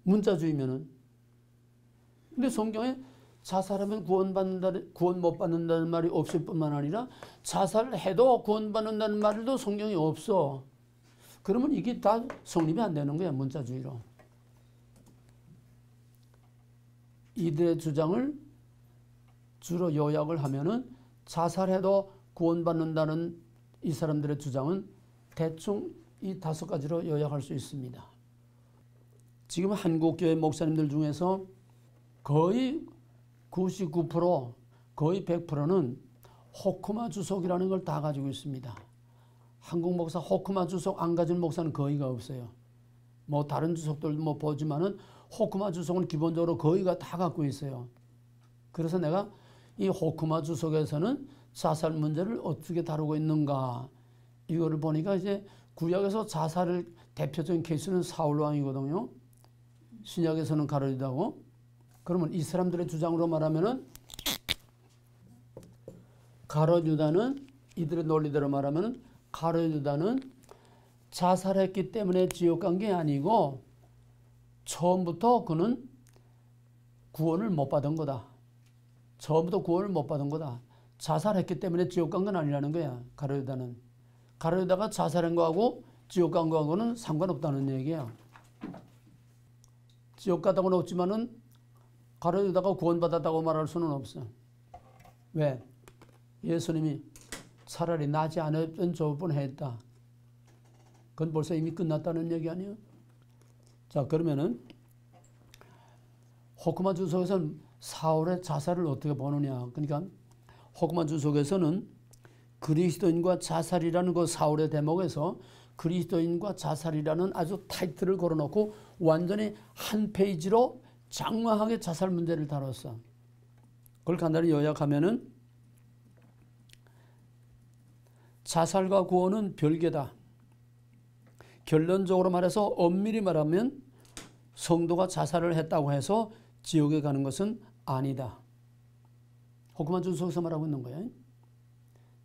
문자주의면은. 근데 성경에 자살하면 구원 못 받는다는 말이 없을 뿐만 아니라 자살해도 구원받는다는 말도 성경에 없어. 그러면 이게 다 성립이 안 되는 거야, 문자주의로. 이들의 주장을 주로 요약을 하면은 자살해도 구원받는다는 이 사람들의 주장은 대충 이 5가지로 요약할 수 있습니다. 지금 한국교회 목사님들 중에서 거의 99%, 거의 100%는 호크마 주석이라는 걸 다 가지고 있습니다. 한국 목사 호크마 주석 안 가진 목사는 거의가 없어요. 뭐 다른 주석들도 뭐 보지만은 호크마 주석은 기본적으로 거의가 다 갖고 있어요. 그래서 내가 이 호크마 주석에서는 자살 문제를 어떻게 다루고 있는가, 이거를 보니까 이제 구약에서 자살을 대표적인 케이스는 사울 왕이거든요. 신약에서는 가룟유다고. 그러면 이 사람들의 주장으로 말하면은 가룟유다는, 이들의 논리대로 말하면은 가룟유다는 자살했기 때문에 지옥 간 게 아니고 처음부터 그는 구원을 못 받은 거다. 처음부터 구원을 못 받은 거다. 자살했기 때문에 지옥 간 건 아니라는 거야, 가룟유다는. 가룟유다가 자살한 거하고 지옥 간 거하고는 상관없다는 얘기야. 지옥 갔다고는 없지만은 가룟유다가 구원받았다고 말할 수는 없어. 왜? 예수님이 차라리 나지 않았던 좋을 뻔했다. 그건 벌써 이미 끝났다는 얘기 아니에요? 자, 그러면은 호크마 주석에서는 사울의 자살을 어떻게 보느냐. 그러니까 호크마 주석에서는 그리스도인과 자살이라는 그 사울의 대목에서 그리스도인과 자살이라는 아주 타이틀을 걸어놓고 완전히 한 페이지로 장황하게 자살 문제를 다뤘어. 그걸 간단히 요약하면은 자살과 구원은 별개다. 결론적으로 말해서 엄밀히 말하면 성도가 자살을 했다고 해서 지옥에 가는 것은 아니다. 호크마 주석에서 말하고 있는 거예요.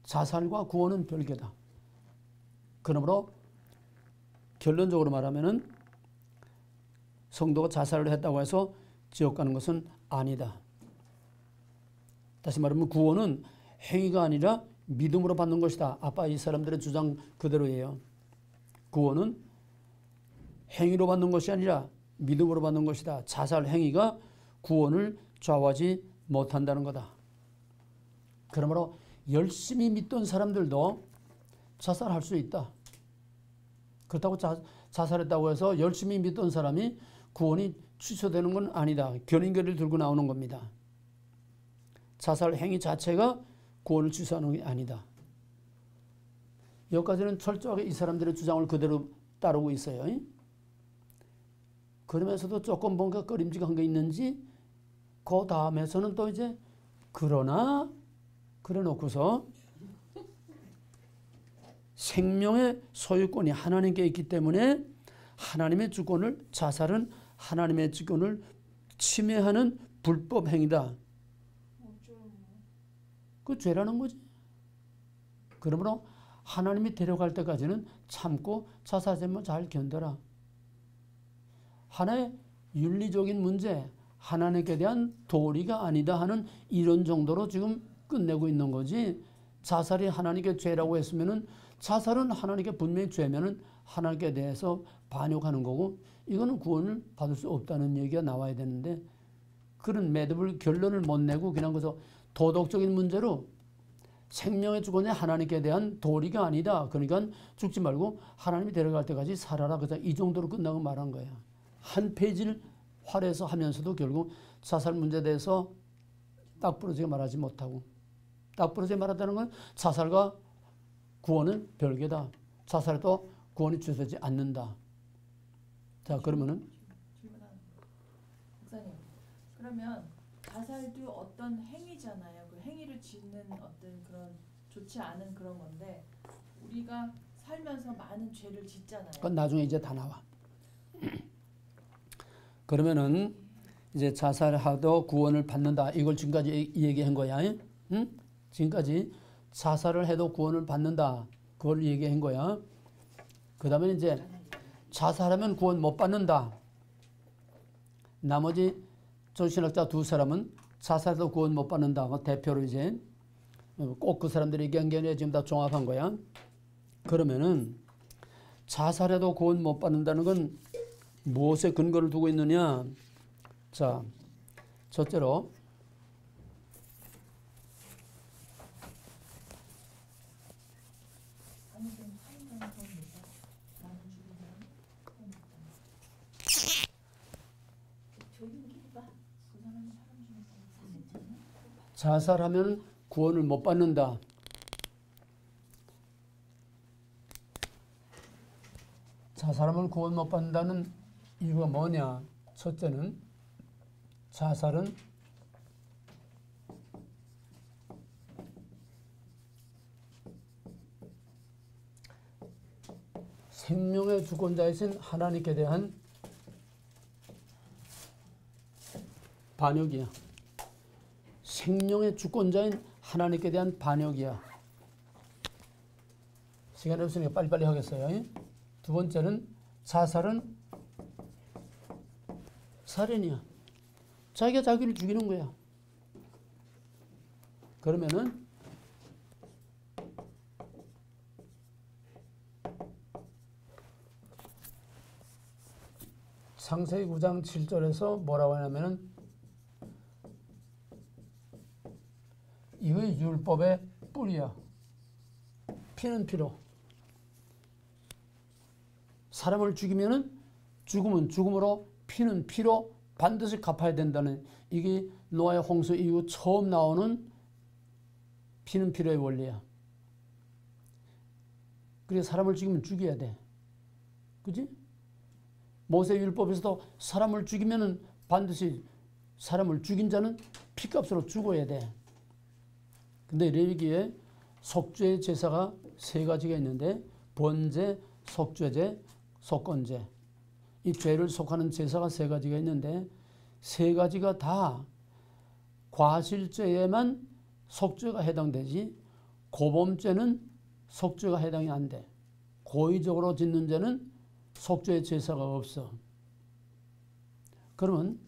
자살과 구원은 별개다. 그러므로 결론적으로 말하면은 성도가 자살을 했다고 해서 지옥 가는 것은 아니다. 다시 말하면 구원은 행위가 아니라 믿음으로 받는 것이다. 아빠 이 사람들의 주장 그대로예요. 구원은 행위로 받는 것이 아니라 믿음으로 받는 것이다. 자살 행위가 구원을 좌우하지 못한다는 거다. 그러므로 열심히 믿던 사람들도 자살할 수 있다. 그렇다고 자살했다고 해서 열심히 믿던 사람이 구원이 취소되는 건 아니다. 견인교리를 들고 나오는 겁니다. 자살 행위 자체가 구원을 취소하는 게 아니다. 여기까지는 철저하게 이 사람들의 주장을 그대로 따르고 있어요. 그러면서도 조금 뭔가 꺼림직한 게 있는지 그 다음에서는 또 이제 그러나 그래 놓고서 생명의 소유권이 하나님께 있기 때문에 하나님의 주권을, 자살은 하나님의 주권을 침해하는 불법 행위다. 그 죄라는 거지. 그러므로 하나님이 데려갈 때까지는 참고 자살하면 잘 견뎌라. 하나의 윤리적인 문제, 하나님께 대한 도리가 아니다 하는 이런 정도로 지금 끝내고 있는 거지. 자살이 하나님께 죄라고 했으면은 자살은 하나님께 분명히 죄면은 하나님께 대해서 반역하는 거고 이거는 구원을 받을 수 없다는 얘기가 나와야 되는데 그런 매듭을 결론을 못 내고 그냥 그래서 도덕적인 문제로 생명의 주권이 하나님께 대한 도리가 아니다. 그러니까 죽지 말고 하나님이 데려갈 때까지 살아라. 그래서 이 정도로 끝나고 말한 거야. 한 페이지를 활해서 하면서도 결국 자살 문제에 대해서 딱 부러지게 말하지 못하고 딱 부러지게 말한다는 건 자살과 구원은 별개다. 자살도 구원이 취소되지 않는다. 자, 그러면은 질문하는 목사님, 그러면 자살도 어떤 행위잖아요. 그 행위를 짓는 어떤 그런 좋지 않은 그런 건데 우리가 살면서 많은 죄를 짓잖아요. 그건 나중에 이제 다 나와. 그러면은 이제 자살하도 구원을 받는다. 이걸 지금까지 얘기한 거야. 응? 지금까지 자살을 해도 구원을 받는다. 그걸 얘기한 거야. 그 다음에 이제 자살하면 구원 못 받는다. 나머지 정신학자 두 사람은 자살해도 구원 못 받는다. 대표로 이제 꼭 그 사람들이 경견에 지금 다 종합한 거야. 그러면은 자살해도 구원 못 받는다는 건 무엇에 근거를 두고 있느냐? 자, 첫째로 자살하면 구원을 못 받는다. 자살하면 구원 못 받는다는 이유가 뭐냐? 첫째는 자살은 생명의 주권자이신 하나님께 대한 반역이야. 생명의 주권자인 하나님께 대한 반역이야. 시간이 없으니까 빨리빨리 하겠어요. 두 번째는 자살은 살인이야. 자기가 자기를 죽이는 거야. 그러면은 창세기 9장 7절에서 뭐라고 하냐면은 이거의 율법의 뿌리야. 피는 피로. 사람을 죽이면은 죽음은 죽음으로 피는 피로 반드시 갚아야 된다는 이게 노아의 홍수 이후 처음 나오는 피는 피로의 원리야. 그래서 사람을 죽이면 죽여야 돼. 그지? 모세 율법에서도 사람을 죽이면은 반드시 사람을 죽인 자는 피값으로 죽어야 돼. 근데 레위기에 속죄의 제사가 세 가지가 있는데 번제, 속죄제, 속건제. 이 죄를 속하는 제사가 세 가지가 있는데 세 가지가 다 과실죄에만 속죄가 해당되지 고범죄는 속죄가 해당이 안 돼. 고의적으로 짓는 죄는 속죄의 제사가 없어. 그러면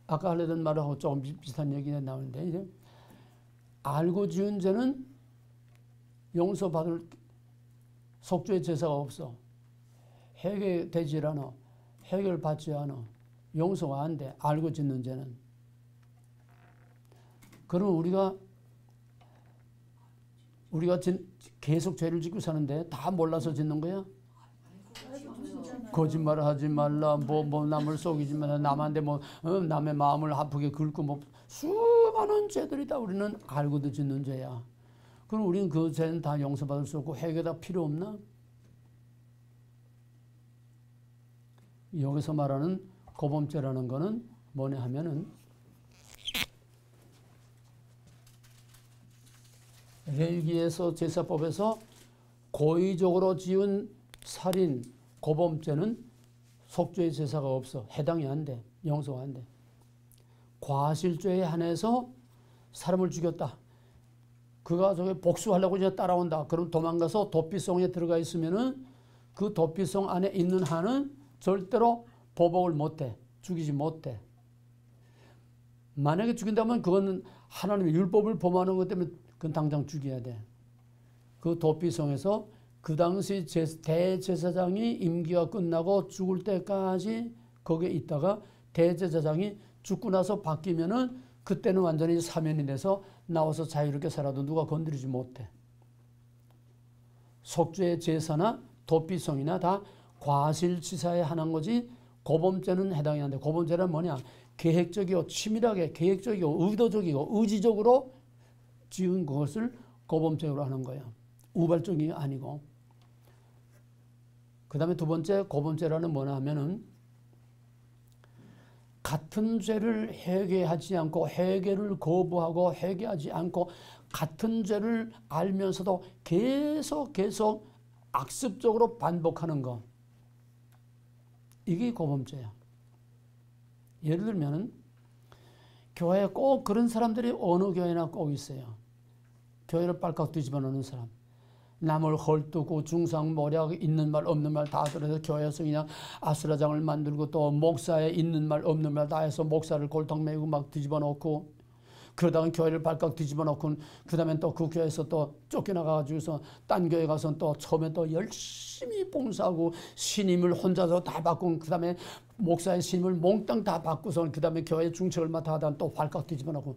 아까 하려던 말하고 조금 비슷한 얘기가 나오는데 이제 알고 지은 죄는 용서받을 속죄의 제사가 없어. 해결되질 않아. 해결받지 않아. 용서가 안 돼. 알고 짓는 죄는. 그러면 우리가 계속 죄를 짓고 사는데 다 몰라서 짓는 거야? 거짓말을 하지 말라. 뭐 남을 속이지 말라. 남한테 남의 마음을 아프게 긁고 수많은 죄들이다. 우리는 알고도 짓는 죄야. 그럼 우리는 그 죄는 다 용서받을 수 없고 회개가 필요 없나? 여기서 말하는 고범죄라는 거는 뭐냐 하면은 레위기에서 제사법에서 고의적으로 지은 살인, 고범죄는 속죄의 제사가 없어. 해당이 안 돼. 용서가 안 돼. 과실죄에 한해서 사람을 죽였다. 그가 저기 복수하려고 이제 따라온다. 그럼 도망가서 도피성에 들어가 있으면은 그 도피성 안에 있는 한은 절대로 보복을 못해. 죽이지 못해. 만약에 죽인다면 그거는 하나님의 율법을 범하는 것 때문에 그건 당장 죽여야 돼. 그 도피성에서 그 당시 대제사장이 임기가 끝나고 죽을 때까지 거기에 있다가 대제사장이 죽고 나서 바뀌면은 그때는 완전히 사면이 돼서 나와서 자유롭게 살아도 누가 건드리지 못해. 속죄의 제사나 도피성이나 다 과실치사에 한한 거지 고범죄는 해당이 안 돼. 고범죄는 뭐냐? 계획적이고 치밀하게 계획적이고 의도적이고 의지적으로 지은 것을 고범죄로 하는 거야. 우발적이 아니고. 그 다음에 두 번째 고범죄라는 뭐냐 하면은 같은 죄를 회개하지 않고 회개를 거부하고 회개하지 않고 같은 죄를 알면서도 계속 악습적으로 반복하는 것. 이게 고범죄야. 예를 들면 교회에 꼭 그런 사람들이 어느 교회나 꼭 있어요. 교회를 빨칵 뒤집어 놓는 사람. 남을 헐뜯고 중상모략 있는 말 없는 말 다 들어서 교회에서 그냥 아수라장을 만들고 또 목사에 있는 말 없는 말 다 해서 목사를 골탕 메고 막 뒤집어 놓고 그러다가 교회를 발칵 뒤집어 놓고 그 다음에 또 그 교회에서 또 쫓겨나가지고서 딴 교회 가서 또 처음에 또 열심히 봉사하고 신임을 혼자서 다 받고 그 다음에 목사의 신임을 몽땅 다 받고서 그 다음에 교회 중책을 맡아 하다가 또 발칵 뒤집어 놓고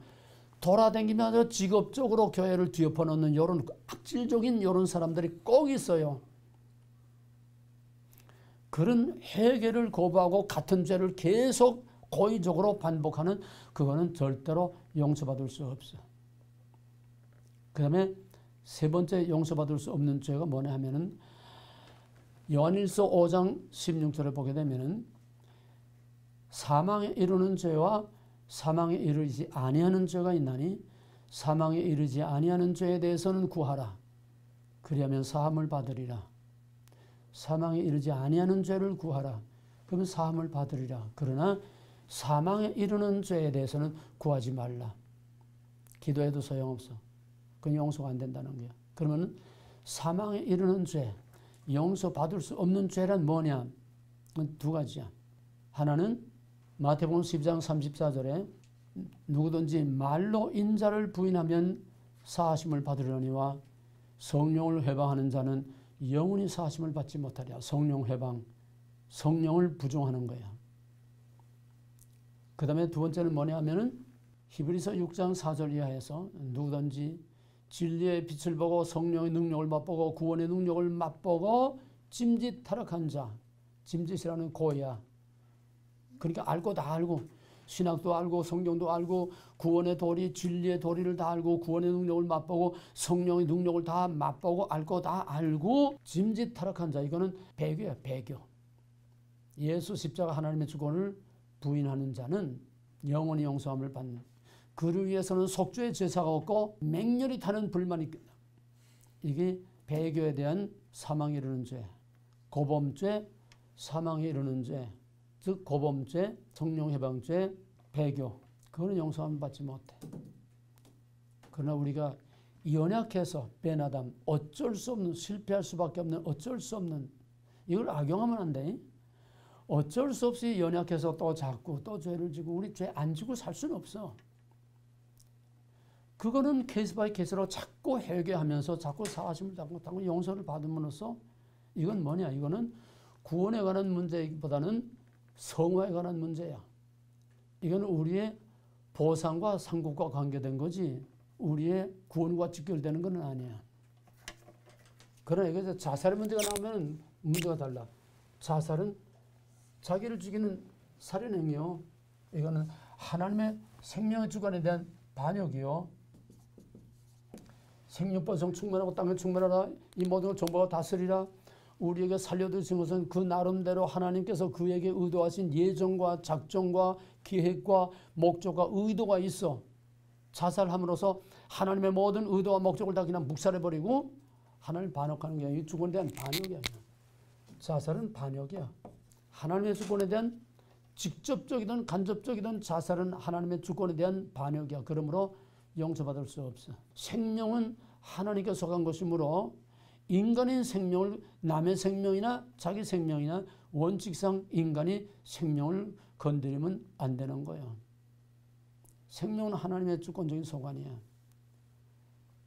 돌아다니면서 직업적으로 교회를 뒤엎어 놓는 이런 악질적인 이런 사람들이 꼭 있어요. 그런 회개를 거부하고 같은 죄를 계속 고의적으로 반복하는 그거는 절대로 용서받을 수 없어. 그 다음에 세 번째 용서받을 수 없는 죄가 뭐냐 하면은 요한일서 5장 16절을 보게 되면은 사망에 이르는 죄와 사망에 이르지 아니하는 죄가 있나니 사망에 이르지 아니하는 죄에 대해서는 구하라. 그리하면 사함을 받으리라. 사망에 이르지 아니하는 죄를 구하라. 그러면 사함을 받으리라. 그러나 사망에 이르는 죄에 대해서는 구하지 말라. 기도해도 소용없어. 그건 용서가 안 된다는 거야. 그러면 사망에 이르는 죄, 용서받을 수 없는 죄란 뭐냐? 두 가지야. 하나는 마태복음 12장 34절에 누구든지 말로 인자를 부인하면 사하심을 받으려니와 성령을 회방하는 자는 영원히 사하심을 받지 못하리라. 성령 회방, 성령을 부정하는 거야. 그 다음에 두 번째는 뭐냐 하면은 히브리서 6장 4절 이하에서 누구든지 진리의 빛을 보고 성령의 능력을 맛보고 구원의 능력을 맛보고 짐짓 타락한 자, 짐짓이라는 고야. 그러니까 알고 다 알고 신학도 알고 성경도 알고 구원의 도리, 진리의 도리를 다 알고 구원의 능력을 맛보고 성령의 능력을 다 맛보고 알고 다 알고 짐짓 타락한 자, 이거는 배교야, 배교. 예수 십자가 하나님의 주권을 부인하는 자는 영원히 용서함을 받는. 그를 위해서는 속죄의 제사가 없고 맹렬히 타는 불만이 있다. 이게 배교에 대한 사망에 이르는 죄, 고범죄, 사망에 이르는 죄, 즉 고범죄, 성령해방죄, 배교. 그거는 용서함을 받지 못해. 그러나 우리가 연약해서 베나담 어쩔 수 없는, 실패할 수밖에 없는 어쩔 수 없는, 이걸 악용하면 안 돼. 어쩔 수 없이 연약해서 또 자꾸 또 죄를 지고 우리 죄 안 지고 살 수는 없어. 그거는 케이스 바이 케이스로 자꾸 회개하면서 자꾸 사하심을 자꾸 용서를 받음으로써 이건 뭐냐? 이거는 구원에 관한 문제보다는 성화에 관한 문제야. 이건 우리의 보상과 상급과 관계된 거지 우리의 구원과 직결되는 건 아니야. 그러나 여기서 자살의 문제가 나오면 문제가 달라. 자살은 자기를 죽이는 살인행위요. 이거는 하나님의 생명의 주관에 대한 반역이요. 생육번성 충만하고 땅에 충만하라. 이 모든 걸 정보가 다스리라. 우리에게 살려두신 것은 그 나름대로 하나님께서 그에게 의도하신 예정과 작정과 계획과 목적과 의도가 있어. 자살함으로써 하나님의 모든 의도와 목적을 다 그냥 묵살해버리고 하나님을 반역하는 게 이 주권에 대한 반역이야. 자살은 반역이야. 하나님의 주권에 대한 직접적이든 간접적이든 자살은 하나님의 주권에 대한 반역이야. 그러므로 용서받을 수 없어. 생명은 하나님께 속한 것이므로 인간의 생명을 남의 생명이나 자기 생명이나 원칙상 인간이 생명을 건드리면 안 되는 거예요. 생명은 하나님의 주권적인 소관이에요.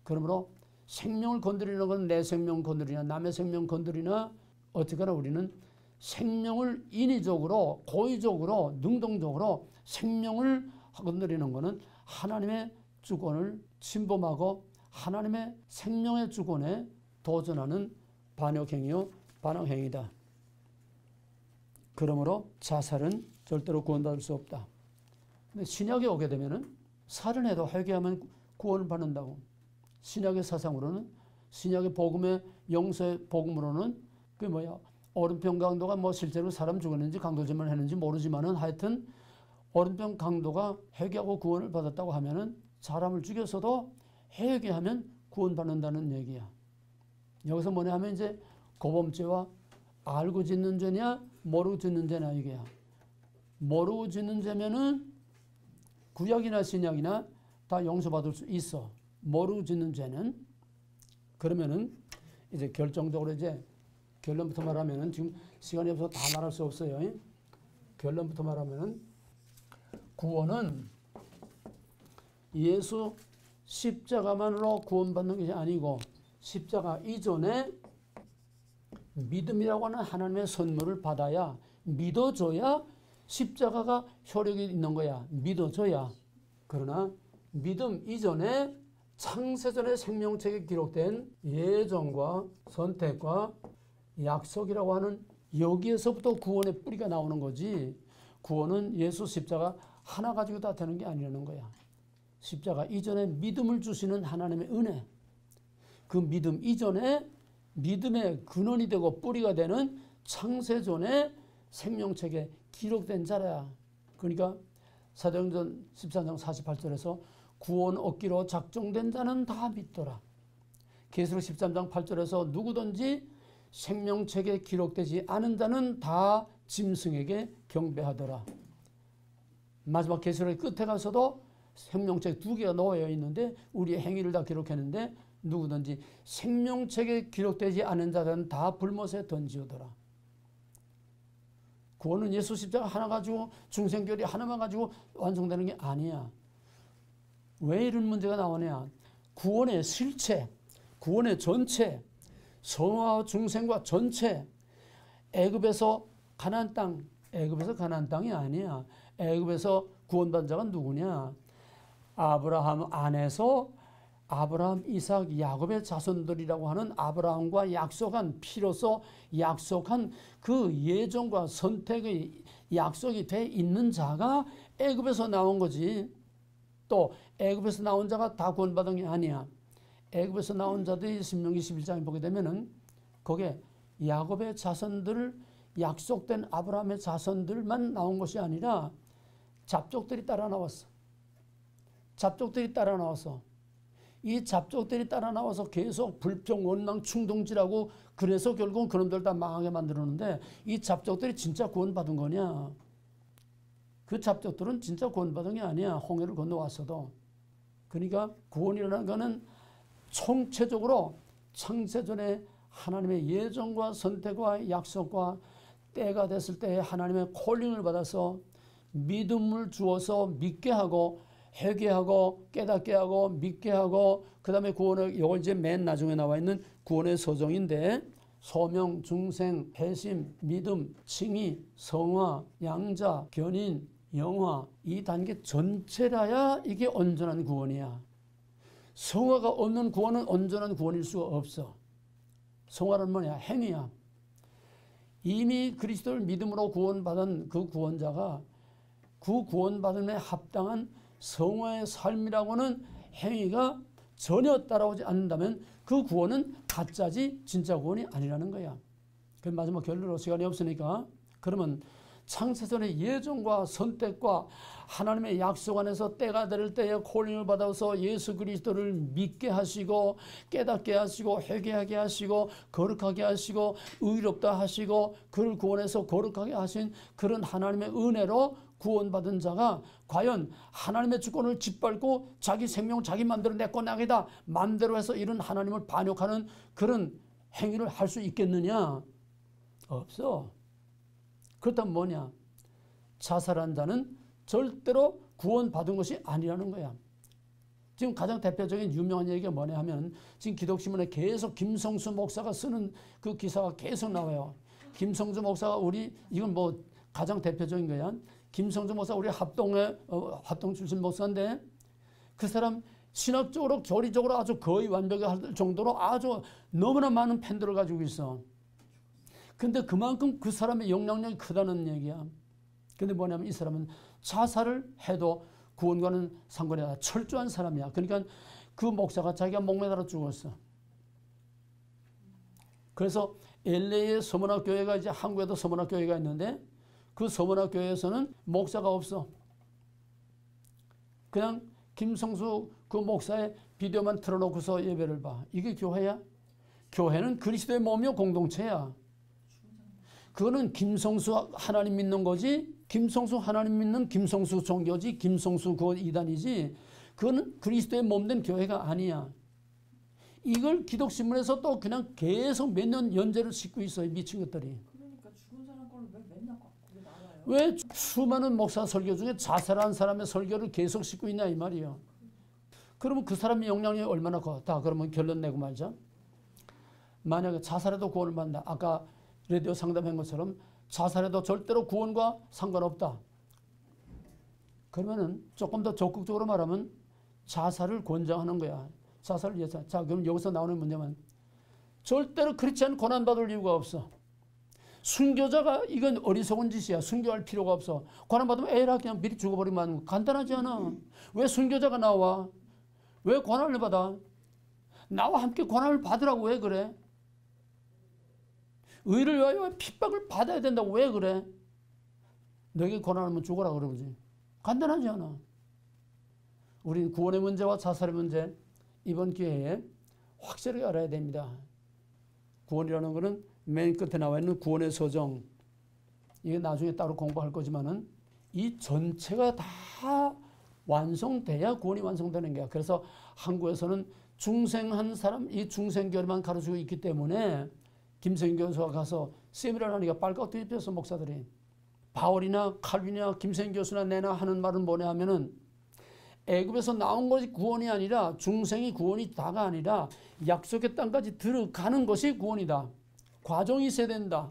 그러므로 생명을 건드리는 건 내 생명 건드리나 남의 생명 건드리나 어쨌거나 우리는 생명을 인위적으로 고의적으로 능동적으로 생명을 건드리는 것은 하나님의 주권을 침범하고 하나님의 생명의 주권에 도전하는 반역행위요 반항행위다. 그러므로 자살은 절대로 구원받을 수 없다. 근데 신약에 오게 되면은 살인해도 회개하면 구원을 받는다고. 신약의 사상으로는 신약의 복음의 용서의 복음으로는 그 뭐야 오른편 강도가 뭐 실제로 사람 죽었는지 강도질만 했는지 모르지만은 하여튼 오른편 강도가 회개하고 구원을 받았다고 하면은 사람을 죽여서도 회개하면 구원받는다는 얘기야. 여기서 뭐냐 하면 이제 고범죄와 알고 짓는 죄냐 모르고 짓는 죄냐 이게야. 모르고 짓는 죄면은 구약이나 신약이나 다 용서받을 수 있어. 모르고 짓는 죄는 그러면은 이제 결정적으로 이제 결론부터 말하면은 지금 시간이 없어서 다 말할 수 없어요. 결론부터 말하면은 구원은 예수 십자가만으로 구원받는 것이 아니고 십자가 이전에 믿음이라고 하는 하나님의 선물을 받아야 믿어줘야 십자가가 효력이 있는 거야. 믿어줘야. 그러나 믿음 이전에 창세전의 생명책에 기록된 예정과 선택과 약속이라고 하는 여기에서부터 구원의 뿌리가 나오는 거지. 구원은 예수 십자가 하나 가지고 다 되는 게 아니라는 거야. 십자가 이전에 믿음을 주시는 하나님의 은혜. 그 믿음 이전에 믿음의 근원이 되고 뿌리가 되는 창세전의 생명책에 기록된 자라. 그러니까 사도행전 13장 48절에서 구원 얻기로 작정된 자는 다 믿더라. 계시록 13장 8절에서 누구든지 생명책에 기록되지 않은 자는 다 짐승에게 경배하더라. 마지막 계시록의 끝에 가서도 생명책 2개가 놓여 있는데 우리의 행위를 다 기록했는데 누구든지 생명책에 기록되지 않은 자들은 다 불못에 던지오더라. 구원은 예수 십자가 하나 가지고 중생교리 하나만 가지고 완성되는 게 아니야. 왜 이런 문제가 나오냐. 구원의 실체, 구원의 전체, 성화와 중생과 전체, 애굽에서 가나안 땅, 애굽에서 가나안 땅이 아니야. 애굽에서 구원받은 자가 누구냐. 아브라함 안에서 아브라함, 이삭, 야곱의 자손들이라고 하는 아브라함과 약속한 피로서 약속한 그 예정과 선택의 약속이 돼 있는 자가 애굽에서 나온 거지. 또 애굽에서 나온 자가 다 구원받은 게 아니야. 애굽에서 나온 자들이 신명기 11장에 보게 되면은 거기에 야곱의 자손들, 약속된 아브라함의 자손들만 나온 것이 아니라 잡족들이 따라 나왔어. 잡족들이 따라 나와서 이 잡족들이 따라 나와서 계속 불평, 원망, 충동질하고 그래서 결국은 그놈들 다 망하게 만들었는데 이 잡족들이 진짜 구원받은 거냐? 그 잡족들은 진짜 구원받은 게 아니야. 홍해를 건너왔어도. 그러니까 구원이라는 거는 총체적으로 창세전에 하나님의 예정과 선택과 약속과 때가 됐을 때 하나님의 콜링을 받아서 믿음을 주어서 믿게 하고 회개하고 깨닫게 하고 믿게 하고 그 다음에 구원을 이걸 이제 맨 나중에 나와 있는 구원의 서정인데 소명, 중생, 회심, 믿음, 칭의, 성화, 양자, 견인, 영화 이 단계 전체라야 이게 온전한 구원이야. 성화가 없는 구원은 온전한 구원일 수가 없어. 성화는 뭐냐? 행위야. 이미 그리스도를 믿음으로 구원받은 그 구원자가 그 구원받음에 합당한 성화의 삶이라고는 행위가 전혀 따라오지 않는다면 그 구원은 가짜지 진짜 구원이 아니라는 거야. 그 마지막 결론으로 시간이 없으니까 그러면 창세전의 예정과 선택과 하나님의 약속 안에서 때가 될 때에 콜링을 받아서 예수 그리스도를 믿게 하시고 깨닫게 하시고 회개하게 하시고 거룩하게 하시고 의롭다 하시고 그를 구원해서 거룩하게 하신 그런 하나님의 은혜로 구원받은 자가 과연 하나님의 주권을 짓밟고 자기 생명 자기 맘대로 내 거 나게다 맘대로 해서 이런 하나님을 반역하는 그런 행위를 할 수 있겠느냐? 없어. 그렇다면 뭐냐? 자살한 자는 절대로 구원받은 것이 아니라는 거야. 지금 가장 대표적인 유명한 얘기가 뭐냐 하면 지금 기독신문에 계속 김성수 목사가 쓰는 그 기사가 계속 나와요. 김성수 목사가 우리 이건 뭐 가장 대표적인 거야. 김성주 목사 우리 합동 출신 목사인데 그 사람 신학적으로 교리적으로 아주 거의 완벽할 정도로 아주 너무나 많은 팬들을 가지고 있어. 근데 그만큼 그 사람의 영향력이 크다는 얘기야. 근데 뭐냐면 이 사람은 자살을 해도 구원과는 상관이 없다. 철저한 사람이야. 그러니까 그 목사가 자기가 목매달아 죽었어. 그래서 LA에 서문학 교회가 이제 한국에도 서문학 교회가 있는데 그 서문학 교회에서는 목사가 없어. 그냥 김성수 그 목사의 비디오만 틀어놓고서 예배를 봐. 이게 교회야? 교회는 그리스도의 몸이요 공동체야. 그거는 김성수 하나님 믿는 거지. 김성수 하나님 믿는 김성수 종교지. 김성수 그 이단이지. 그거는 그리스도의 몸된 교회가 아니야. 이걸 기독신문에서 또 그냥 계속 몇 년 연재를 싣고 있어요. 미친 것들이. 그러니까 죽은 사람 거를 왜 맨날 거기 나와요? 왜 수많은 목사 설교 중에 자살한 사람의 설교를 계속 싣고 있냐 이 말이에요. 그러면 그 사람의 영향력이 얼마나 커? 다 그러면 결론 내고 말자. 만약에 자살해도 구원을 받는다. 아까 라디오 상담한 것처럼 자살해도 절대로 구원과 상관없다. 그러면은 조금 더 적극적으로 말하면 자살을 권장하는 거야. 자살을 위해서. 자, 그럼 여기서 나오는 문제는 절대로 크리스찬 고난받을 이유가 없어. 순교자가 이건 어리석은 짓이야. 순교할 필요가 없어. 고난받으면 에라 그냥 미리 죽어버리면 간단하지 않아. 왜 순교자가 나와? 왜 고난을 받아? 나와 함께 고난을 받으라고 왜 그래? 의를 위하여 핍박을 받아야 된다고 왜 그래? 너에게 고난하면 죽어라 그러지. 간단하지 않아. 우리는 구원의 문제와 자살의 문제 이번 기회에 확실하게 알아야 됩니다. 구원이라는 것은 맨 끝에 나와 있는 구원의 서정. 이게 나중에 따로 공부할 거지만은 이 전체가 다 완성돼야 구원이 완성되는 거야. 그래서 한국에서는 중생한 사람, 이 중생교리만 가르치고 있기 때문에 김성인 교수가 가서 세미나를 하니까 빨갛게 뒤집혀서 목사들이 바울이나 칼빈이나 김성인 교수나 내나 하는 말은 뭐냐 하면은 애굽에서 나온 것이 구원이 아니라 중생이 구원이 다가 아니라 약속의 땅까지 들어가는 것이 구원이다. 과정이 있어야 된다.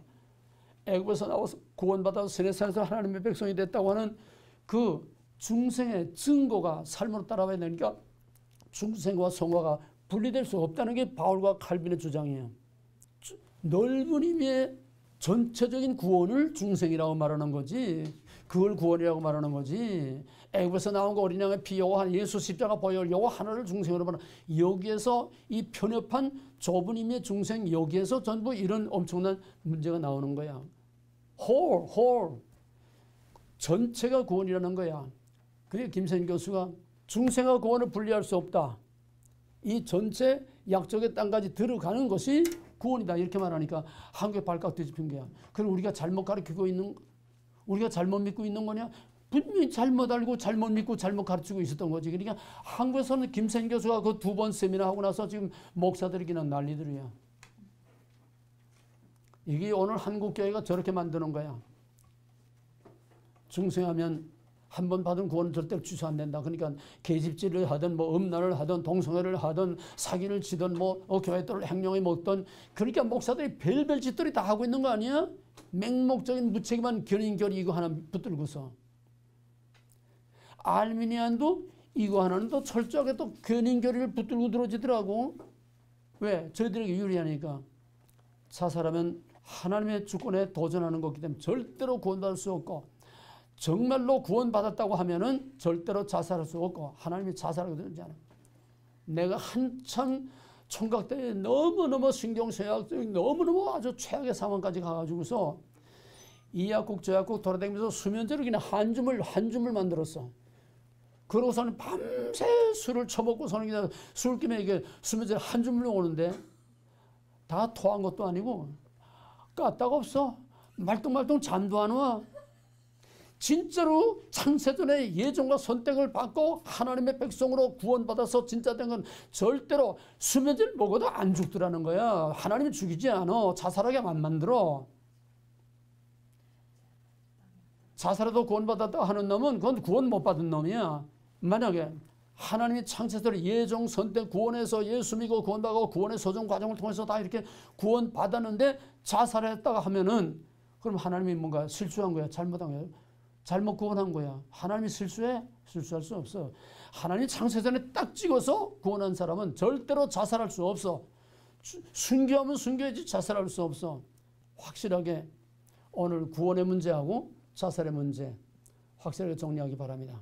애굽에서 나와서 구원받아서 세네산에서 하나님의 백성이 됐다고 하는 그 중생의 증거가 삶으로 따라와야 되니까 중생과 성화가 분리될 수 없다는 게 바울과 칼빈의 주장이에요. 넓은 의미의 전체적인 구원을 중생이라고 말하는 거지. 그걸 구원이라고 말하는 거지. 애굽에서 나온 거 어린 양의 피 요거 예수 십자가 보혈 요거 하나를 중생으로 말하는 여기에서 이 편협한 좁은 의미의 중생 여기에서 전부 이런 엄청난 문제가 나오는 거야. whole 전체가 구원이라는 거야. 그게 김세인 교수가 중생과 구원을 분리할 수 없다. 이 전체 약속의 땅까지 들어가는 것이 구원이다. 이렇게 말하니까 한국에 발칵 뒤집힌 거야. 그럼 우리가 잘못 가르치고 있는, 우리가 잘못 믿고 있는 거냐? 분명히 잘못 알고 잘못 믿고 잘못 가르치고 있었던 거지. 그러니까 한국에서는 김세인 교수가 그 2번 세미나 하고 나서 지금 목사들이 그냥 난리들이야. 이게 오늘 한국교회가 저렇게 만드는 거야. 중생하면 한 번 받은 구원은 절대로 취소 안 된다. 그러니까 계집질을 하든 뭐 음란을 하든 동성애를 하든 사기를 치든 뭐 교회들을 행령에 먹든 그러니까 목사들이 별별 짓들이 다 하고 있는 거 아니야? 맹목적인 무책임한 견인결이 이거 하나 붙들고서 알미니안도 이거 하나는 또 철저하게 또 견인결의를 붙들고 들어지더라고. 왜? 저희들에게 유리하니까. 자살하면 하나님의 주권에 도전하는 거기 때문에 절대로 구원받을 수 없고 정말로 구원받았다고 하면은 절대로 자살할 수 없고 하나님이 자살하게 되지 않아요. 내가 한참 총각 때 너무너무 신경쇠약적인 너무너무 아주 최악의 상황까지 가가지고서 이 약국 저 약국 돌아다니면서 수면제를 그냥 한 줌을 만들었어. 그러고서는 밤새 술을 처먹고서는 그냥 술김에 이게 수면제를 한 줌을 오는데 다 토한 것도 아니고 까딱 없어. 말똥말똥 잠도 안 와. 진짜로 창세전에 예정과 선택을 받고 하나님의 백성으로 구원받아서 진짜 된 건 절대로 수면제를 먹어도 안 죽더라는 거야. 하나님이 죽이지 않아. 자살하게 안 만들어. 자살해도 구원받았다 하는 놈은 그건 구원 못 받은 놈이야. 만약에 하나님이 창세전에 예정 선택 구원해서 예수 믿고 구원받고 구원의 소정 과정을 통해서 다 이렇게 구원받았는데 자살했다가 하면은 그럼 하나님이 뭔가 실수한 거야. 잘못한 거야. 잘못 구원한 거야. 하나님이 실수해? 실수할 수 없어. 하나님이 창세전에 딱 찍어서 구원한 사람은 절대로 자살할 수 없어. 순교하면 순교하지 자살할 수 없어. 확실하게 오늘 구원의 문제하고 자살의 문제 확실하게 정리하기 바랍니다.